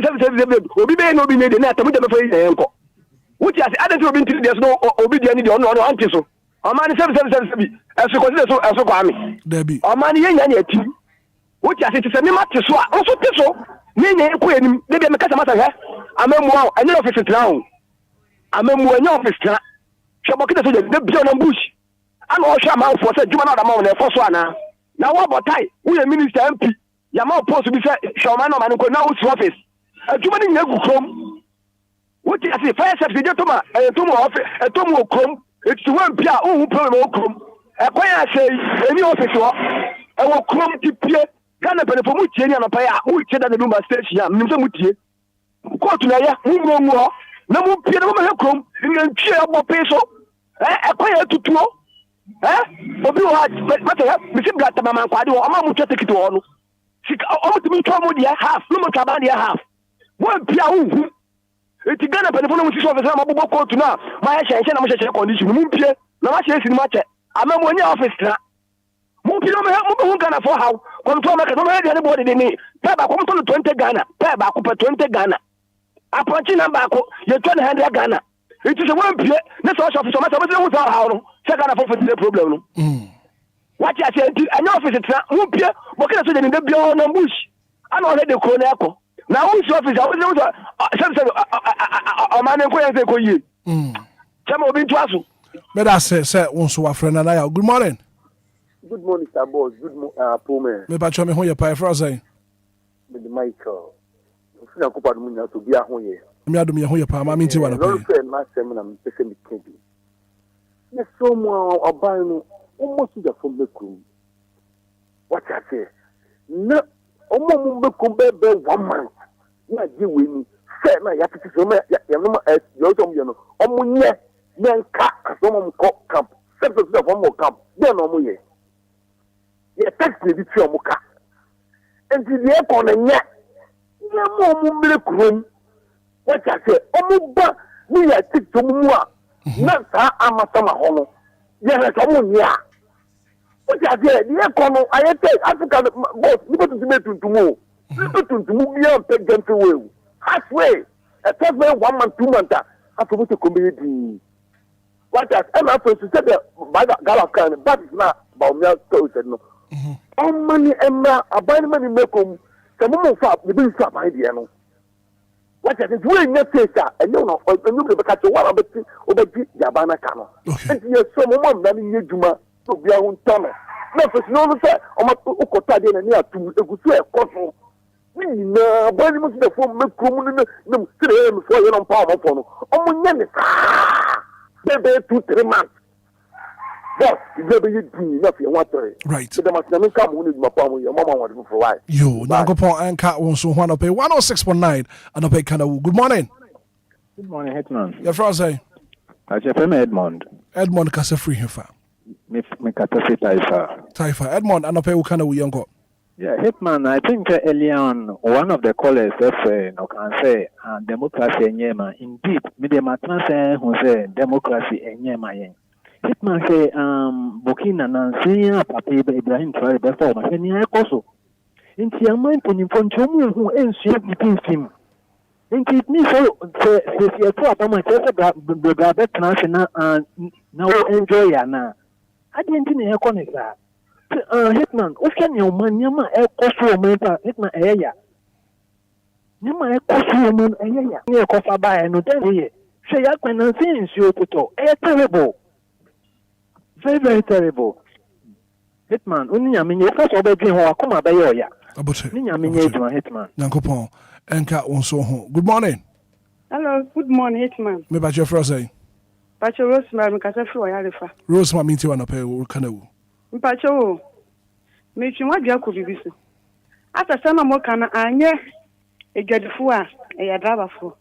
obi be no bi ne de na tamu de me fa yin enko. Wuti ase adanti obi ntiri de so obi de ni de ono anti so. O ma ni sebi eso ko so eso kwa mi. Debi. O ma ni ye nya ni ati. Wuti ase ti se mi ma ti so a, o so ti so. Ni nya ko enim de be me kasa masa he. Amemu a enye office tra ho. Amemu enye office tra. Shebo kida so de bi on bush. I'm all sure man for say Juma na ma na for so ana na wa botai we minister MP ya ma post bi say Shoma no man ko na wo office Juma ni nyagu krom what you say fire service dey to ma to mo office to mo krom it's one pia o problem o krom e kwa ya say any office wo e wo krom ti pie Ghana pele fo mu tie ni anopa ya wo tie da Lumba station ya mnim se mu tie court na ya mu na mu pie na mo he krom ni ntwie abo pe so e kwa ya tutuo obi wa mata misi blata mama kwade o ma mu twete kiti wo no sika o mu timi twa mo dia half no mo twa ba dia half One Pia who it is Ghana Penny officer, my book to now. My share condition, Mumpia, no much in much. I'm a 1 year office. Mumpia, Ghana for how? Come to America, anybody they need. Peba come to 20 Ghana, Peba Cooper 20 Ghana. Approaching Nambaco, you're 200 Ghana. It is a one Pia, that's also for some how. Second of the problem. What I said, an officer, Mumpia, what can I say in the beyond the bush? I don't let the Conaco. Now, who's office? I was a man inquiring. Some of it was. But I said, once a friend and I. Good morning. Good morning, Sir Boss. Good morning, poor man. Maybe I show me who you're paying for. Say, with the Michael. I'm not going to be a home. I'm not doing who you're paying. I mean, to one. No friend, my son, I'm taking the candy. There's someone or buying almost the from the crew. What I say? No, almost the 1 month. Yeah, you win. Say, my yapity, you know, Omunya, then cat, some camp, 7 of one more camp, then Omuye. Yeah, text me with your mocha. And the aircon and yet, no more milk room. What I say, Omuba, we are sick to Mua, not Amatama Hono. Yes, Omunya. What I say, the aircon, I take Africa, both, you go to the to move. To move beyond take them to will. Halfway, a first 1 month, 2 months, I forgot to community. What as Emma to say by the Galakan, but it's not about me. No. Money, Emma, a buy money make home. Some more fat, the bill shop idea. No. What as it's really not say, and you know, or you will catch one of the over Yabana Cano. And you're so much than you do to be our own tunnel. No, for no, sir, or my Okota and near to a good way of control. No, but you must be from the community. No, 3 a.m. before you don't power phone. Oh, my name is 2-3 months. Boss, you do nothing. What right? So there must never come with my power. Your mama want to provide. You, Nagopon and Cat wants to want to pay 106.9 and I pay Canada. Good morning. Good morning, Hitman. Your friend say, I say, Edmond. Edmond Casa free here. Me Catafy Taifa. Edmond and I pay Ukana Yango. Yeah, Hitman, I think earlier on, one of the callers said, can say, democracy in Yemen. Indeed, Media Matan say, who say democracy in Yemen. Hitman say, Burkina Nancy, Papa Ibrahim Traore before, but any also. In Tiaman, Puniponchomu, who ends between him. Indeed, me so, if you're taught about my brother, now enjoy Yana. I didn't think that. Hitman, what can your man, Yama, a costume, Hitman, aya. Yama, a costume, aya, near Cofa by and Nutella. Say, I can see you to talk. Terrible. Very, very terrible. Hitman, only I mean, you first obey him or come by your ya. Hitman. Nankopon, and Cat won't so home. Good morning. Hello, good morning, Hitman. Maybe about your first say. But your Rosemary, because I feel I Rosemary, means you want to pay canoe. Mpacho, me chuma bia ko bibisi. Asa sama mo kana anye egadifo a eyadaba fo.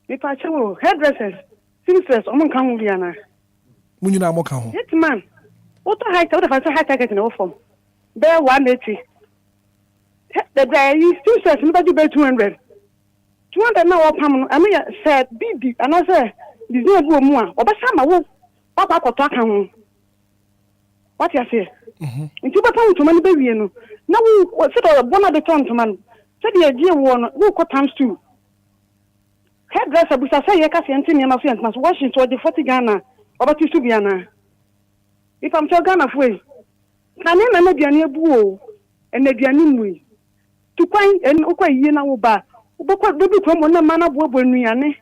Me pacho hairdressers, seamstress omo kan ho bia na. Munyina mo kan ho. Hitman. Oto height, oto fancy high target na form. Be 180. The guy seamstress me ba 200. 200 na wo pam no, ame ya said bibi and I say design go mu a, obasa ma wo papa koto aka ho. What you say? Into the time to money baby, no. Now we sit on one of the time to man. Said the idea one, who cut times 2. Hairdresser, but I say, I can't see my friends must wash it to the 40 Ghana, or to Subiana. If I'm so Ghana way, I never be a near boo, and maybe a new to find an okay yena uba, but what baby from one man of wood when we are ne?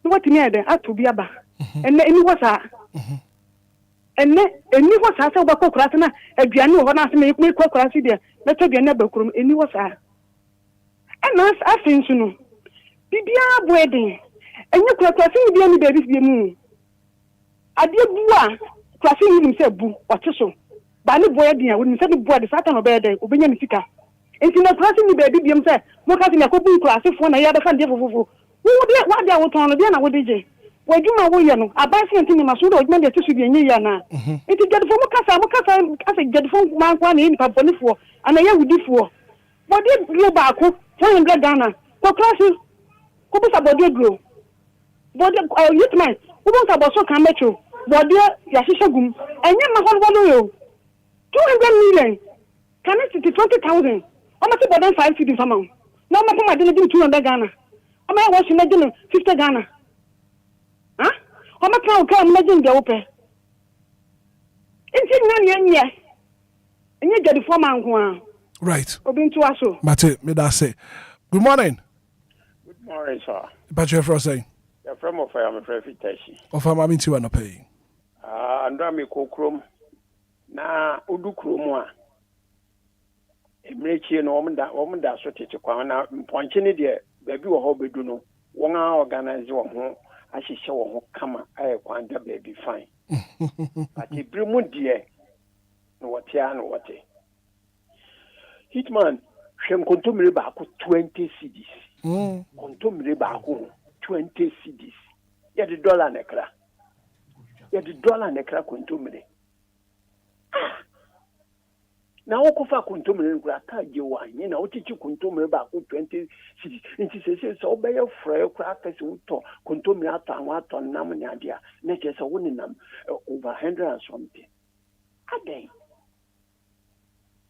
What near there had to be a bar, and then it was a. And you was as a bako crasana, a piano, one as make me cook there. Let's be a neighbor room, and you was a. And us, I think you know. Bibia wedding, and you could crossing the only babies be moon. I did bua, crossing himself boo, or so. Bani wedding, I wouldn't say the boy the Satan of bed, Obia Tika. And she not crossing the baby himself, more casting a cooking class if one I had a fan devil. Who would what they would turn again? I would DJ. Why do my way? I buy something in my suit, or maybe to be a year now. It is get from Mukasa, as a get from one in Papa for, and I am with this for. What did you back 400 Ghana? So classes, couple of body grow. Body Hitman, who wants about so can metro, body Yashishagum, and yet my whole 200 million. Can it to 20,000? How much about them 5 cities amount? No, I didn't do 200 Ghana. How much was imagine 50 Ghana? Huh? How much now can imagine the open? It's yes. And you get the former right. Mate, me that say. Good morning. Good morning, sir. But you're for saying. You're from of I'm a prefitation. Of I'm into one pay. And I'm a cookroom. Na Udukrumwa. Emrechi no woman that so teach kwana ponchini de baby wo ho bedu no won a organize wo ho ahihye wo ho kama kwanda baby fine. But ibrimu de no wote an wote. Hitman hwem kontomire ba ko 20 cedis. Kontomire ba ko 20 cedis. Ya the dollar nekra. Ya the dollar nekra kontomire. Na wokofa kontomire nkura ka je wanye na wotichi kontomire ba ko 20 cedis. Nti sese so obeye frɛ kura pese wuto kontomire ato nam ne ade a na je se woni nam over 100 and something.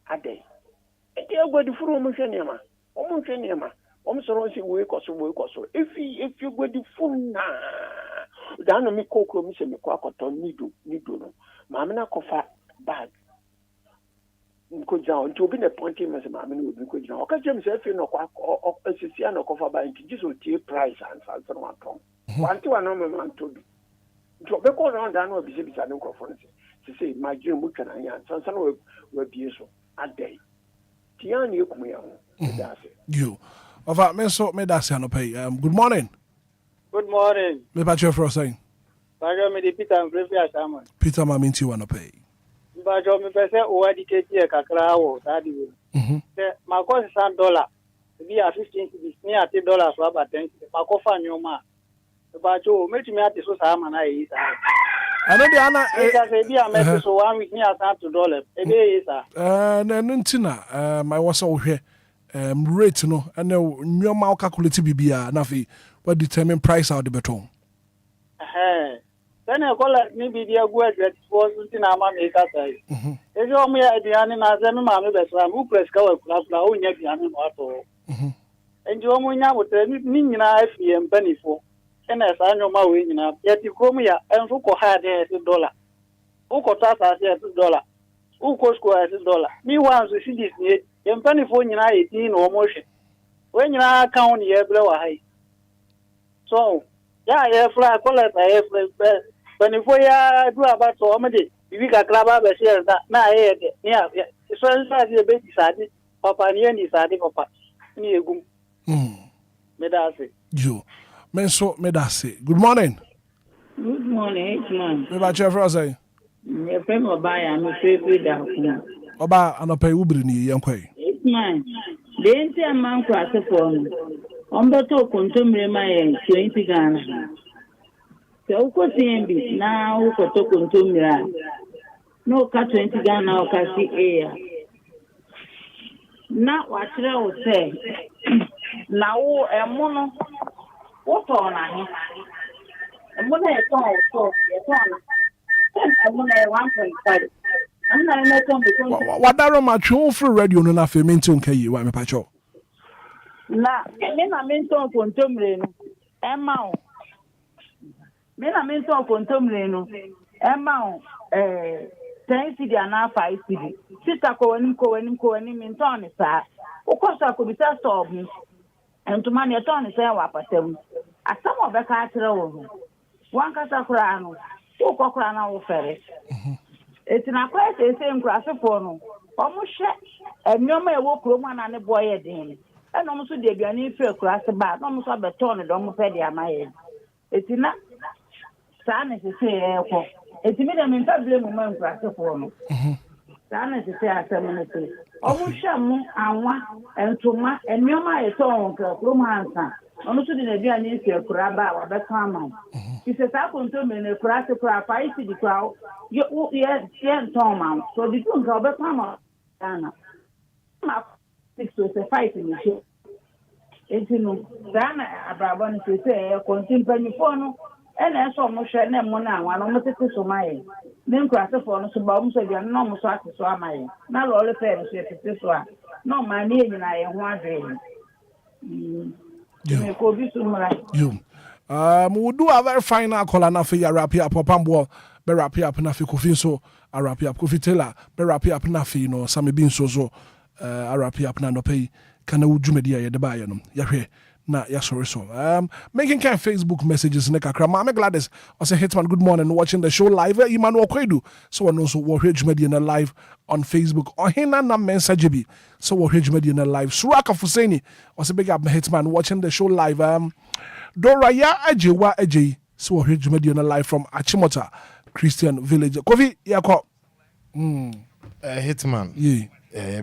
Ade. Eti agodi furu mo hwɛ niam. Omo hwɛ niam. Omo soro si we koso. If you go di furu na. Dan no mi kokro mi se mi kwa koto nido no. Ma me na kofa bag. Nko jaw nti obi na ponti me se ma me na obi nko jaw. O ka jem se fi no kwa asisi na kofa bag nti jiso tie price and so no atom. Wanti wa no me man to bi. Nti obi ko no dan no obi se bi sa ne nkofo no se se imagine mu twa na yan so no we bie so adai. Tiani ekumu ya ho. You. Over me so me that's no pay. Good morning. Good morning. Me ba for saying. Bajo me di Peter and Prefi Asama. Peter ma minti wa no pay. Bajo me pese o adicate e kakra wo tadi wo. Se ma ko $100. Bi a 15 cedis ni ati $1 so about 10. Ma ko fa nyoma. Bajo me tumi ati so sa ma na yi sa. Ano de ana e bi a me so 1 week ni ata $2. E be yi sa. Na ntina my was so hwe rate no ana nyoma calculate bibia na fi what determine price out the beton. Then I call it maybe the aggregate for ntina ma me ka sai. E jo mo ya aduane na ze me ma me be so am u press ka wa kula o nya aduane no ato. Enjo mo nya botre ni nyina afie mpanifo. Ena sa nyoma we nyina yati krom ya enso ko ha de $1. U ko ta sa $1. U ko sko $1. Mi wan so sidis ni mpanifo nyina yeti no mo hwe. We nyina account ye bre wa hai. So ya ye fly collect ye fly mpanifo ya do about so mo de bibi kakra ba be share na ye de ni a so nsa de be disade papa ni ni sade papa ni egum. Me da say you Menso me that say. Good morning. Good morning, Hitman. Me ba chef say. Me friend Obia, me favorite da ku. Oba anopai ubiri ni yankwai. Hitman. The entire man cross for me. Ombeto kontomre ma 20 Ghana. Se uko CMB na uko to kontomra. No ka 20 Ghana o ka si air. Na wachira o say. Na wo emono what on him? And when I saw, I'm going to 1.5. I'm not going what that on my for radio no na fe mention kai yi wa me pacho. Na me na mention kontomre no. Emma o. Me na mention kontomre no. Emma o 10 cedi na 5 cedi. Sita ko wani mention sa. Ukosa ko bisa stop. And to money at on is our patem. As some of the cattle, one casacrano, 2 cocrana ferret. It's in a quite the same grass for no. Almost and no may walk Roman and a boy at him. And almost the Ghanaian fair cross about almost a beton and almost pedia my head. It's enough. Son is to say, it's made a mental blame woman grass for no. Son is to say, as a minute. Omushamu anwa entoma enyoma eto romansa onu so de na bia ni se kura ba wa be kan ma ise sa konto me ne kura se kura fa isi di kura ye entoma so di tun ka be kan ma ana ma 6 to 5 ni she enti no sana abrabo no se kontimpanyi fo no ena eso mo hwe na mo na anwa no mo tete so maye ne nkurasefo no so ba mo so bia no mo so ate so amaye na lo le fe no so tete so a no ma ne nyina ye ho adwe you we'll do a very final call and after you wrap up Popambo be wrap up na fi Kofi so I wrap up Kofi Taylor be wrap up na fi no Sammy Bin so I wrap up na no pay kana wudwumadi ya de ba ye no yahwe na ya sorry so making kind Facebook messages ne kakra ma me Gladys I say Hitman good morning watching the show live Emmanuel Kwedu so no so wo hwedwumadi na live on Facebook or hina na message bi so wo hwedwumadi na live Suraka Fuseni I say big up Hitman watching the show live Dora ya ajewa aje so wo hwedwumadi na live from Achimota Christian Village Kofi yako Hitman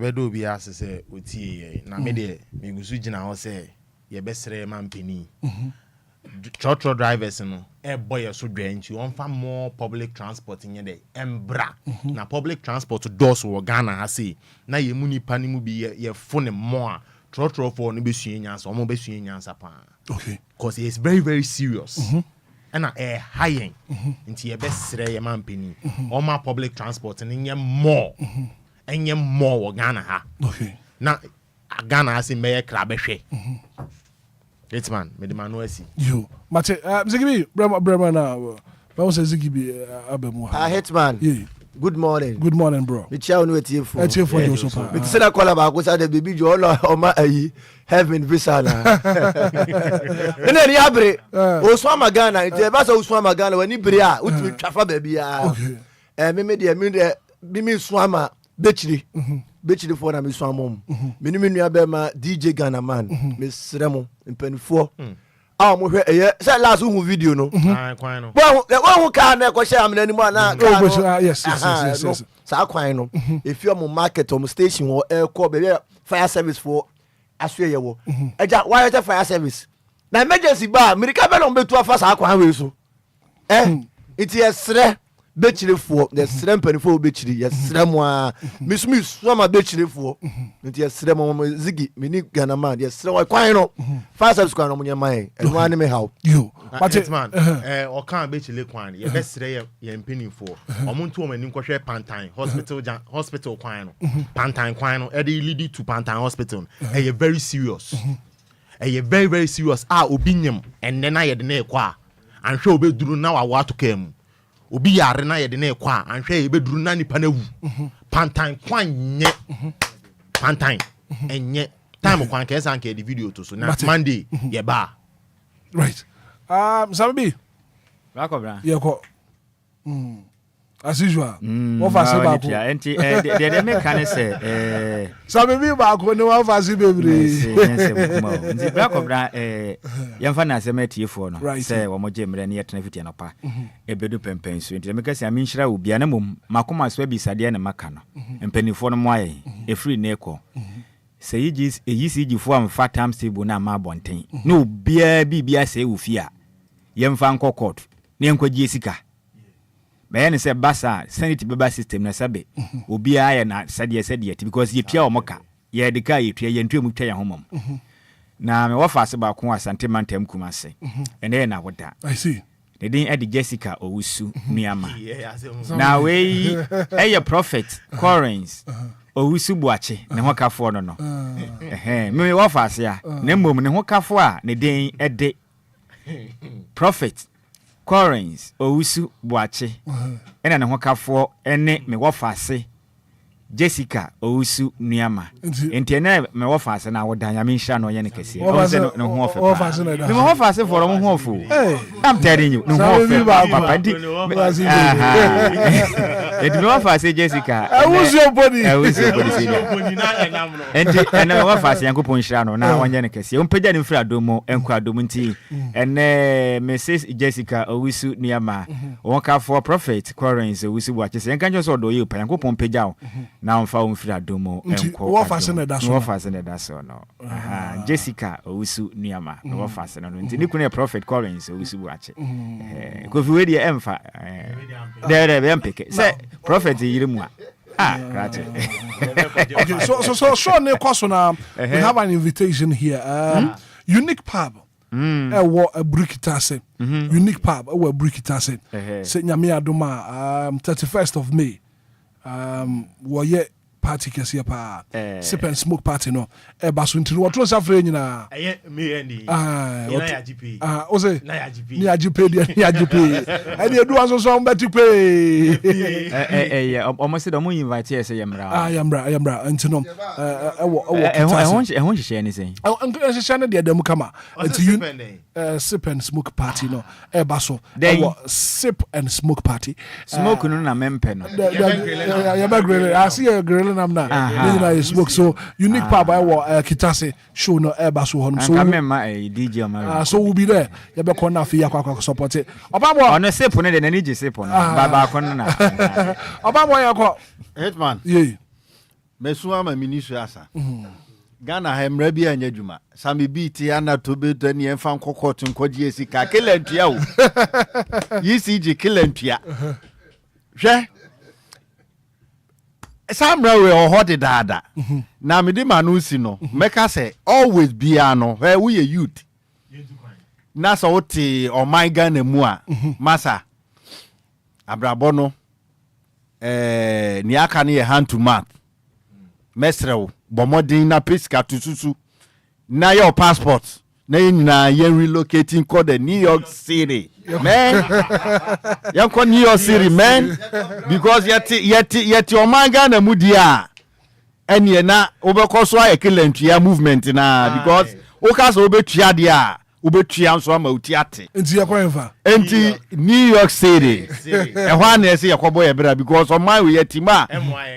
bedo bi ase se otie na me de me gusu gina ho se ye besere mampeni trotro drivers no boy so dwanchi on fa more public transport nye de embra na public transport doors wo Ghana ha se na ye mu nipa ni mu bi ye fone more trotro for no besue nyansa o mo besue nyansa pa okay because it's very very serious and high nti ye besere ye mampeni o ma public transport ni nye more enye more wo Ghana ha okay na Ghana has in me krabehwe Hitman me de manuasi you mate Zigibi brema na ba say Zigibi abemu ha Hitman yeah good morning bro me chia onu etiefo you so far me say na call ba ko say the baby jo o ma ayi heaven visa na ene ni abre o so ama Ghana ite ba say o so ama Ghana wani bere a utumi twafa ba bia me de me so ama Bechiri for na me so amom me ni me nua be ma DJ Ghana man me sremo mpanifo mo hwe eye say last hu video no kwan no wo ka na ko share amna ni mo na yes sa kwan no if you am market or station or airco be fire service for aswe ye wo eja why fire service na emergency ba America be no betu afa sa kwan we so it is sre Bechiri for the srempen for Bechiri, yes, Sremwa, Miss Swama Bechiri for yes, Sremo Ziggy, Mini Ghana, yes, so I quite know. Fast as Squan on your mind, and one may help you. But it's man, or can't Bechili Quan, your best say, you're penny for. Or Montum and Inquire Pantine, hospital quino, Pantine quino, Eddie lead to Pantine Hospital, and you're very serious. And you're very, very serious. Obinium, and then I had the near qua, and show be do now I want to come. Obi yare na ye de na kwa anhwe ye beduru na nipa na wu pantan kwan nye pantan enye time kwan ka esa nke the video to so na Monday ye ba right Sabi Rakobra ye ko as usual what fast ba ko enti de me kan say Sabi ba ko no what fast bebre nti Rakobra yemfa na asem atiefo no say wo mo gemre na yetena fiti no pa ebedu pempen so nti me ka say aminhira Obia na mom makoma so bisade na maka no empanifo no mo aye efri na eko say yisigifo am fatam stable na ma bonten na Obia bibia say ofia yemfa nko court na enkwagi esika me say basa sanity beba system na sabe Obia ya na sade because ye pia omoka ye de ka ye twa ye ntwa mu twa ya homom na me wafa se ba ko asante mantem kumase ene na woda I see the din Eddie Jessica Owusu Miama na we eye prophet Enquires Owusu Buache ne hokafo no me wafa se ya na mmom ne hokafo a ne din ede prophet Enquires Owusu Buache ena ne hokafo ene me wafa se Jessica Owusu Miama enti na me wafa se na wodan ya me nhira no ye ne kese o se no ho ofe me wafa se for mo ho ofu I'm telling you no ho ofe papa ndi enti me wafa se Jessica Owusu body enti na wafa se yankopon nhira no na onye ne kese o mpagya ne mfira domo enko adom nti ene Mrs Jessica Owusu Miama wonka prophet Enquires Owusu Buache se enka njo so do ye pa yankopon mpagya o na mfa mfira domo enko wo fase na da so no Jessica Owusu Miama wo fase no nti nikune prophet Enquires Owusu Buache ko fi we die emfa there be mpeke say prophet yirimu right. Okay, so ne koso na we have an invitation here. unique pub a brikitase unique pub a brikitase say nyame adoma 31st of May woye party kesi pa sip and smoke party no e baso ntiri wotro safre nyina me endi na ya GP ose na ya GP ni ajipe ni ajipe eni edu aso so mbeti pe almost do mo invite yes yamra yamra ntino ehon hye ni sen hye na de dem kama sip and smoke party no e baso sip and smoke party smoke no na mempe no ya ba grill I see a grill na na smoke so unique pub I kitase show no e baso hon so kamema DJ Omar so we be there ya be corner fi yakwa support it obabo on sip no de na ni je sip no baba kon na obabo yakwa Hitman yeah mesu ama ministry asa Ghana hemra bi anya dwuma sami beat ana to be tani emfa nkokot nkoji esika kelentua o yisiji kelentua hwe samra we ohode dada na me di manusi no meka say always be ano we ye youth na so oti o my Ghana mu a masa abrabo no ni aka ne hand to mouth mesrew bomodin na pesca tututu na your passport na nyina ye relocating call the New York City man yanko New York City man because yet o manga na mudia ene na obekoso ayekelentua movement na because o ka so obetua dia obetua nso ama utiate enti yakwenfa enti New York City ehwa na ese yakobo ye bra because o man we yetima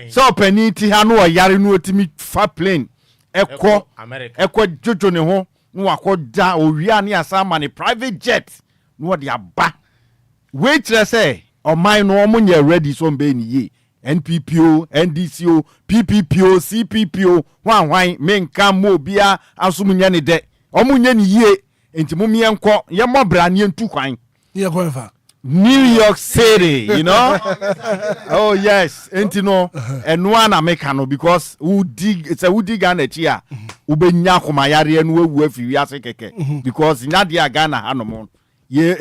so peniti ha no yare no otimi fa plane ekọ jojo ne ho no akoda owia ne asama ne private jet no de aba waitress say o man no omo nya ready so mbe ni ye NPPO NDCO PPPO CPPO hwan menka mo bia asum nya ne de omo nya ni ye enti mo mienko ye mobra ne ntu kwan ye kwanfa New York City, you know. Oh yes, enti no enwa na meka no because udi Ghana chia ubenya komayare enu ewu afi wiase keke because nya dia Ghana hanom ye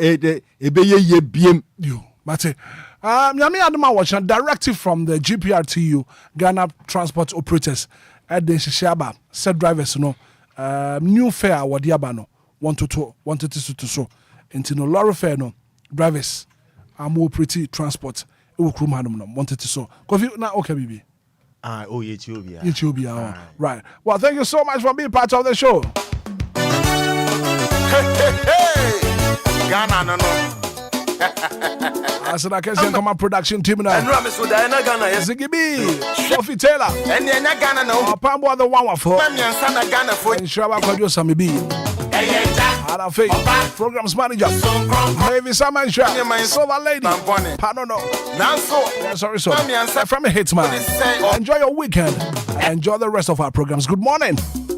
ye biem yo mate nyame adoma watch directive from the GPRTU Ghana Transport Operators at the Shishaba said drivers no new fare wadiaba no wanted to so enti no lorry fare no drivers are more pretty transport it will crew manum wanted to so coffee now okay baby Ethiopia right well thank you so much for being part of the show Ghana no as I can say come on production team now Ziggy B Sophie Taylor and Ghana no Pambo the one for Ghana for Shaba Kwadio Sami B Ada Faye, programs manager. Maybe some Silver Lady. Pardon no. Sorry. From a Hitman. Enjoy your weekend. Enjoy the rest of our programs. Good morning. Say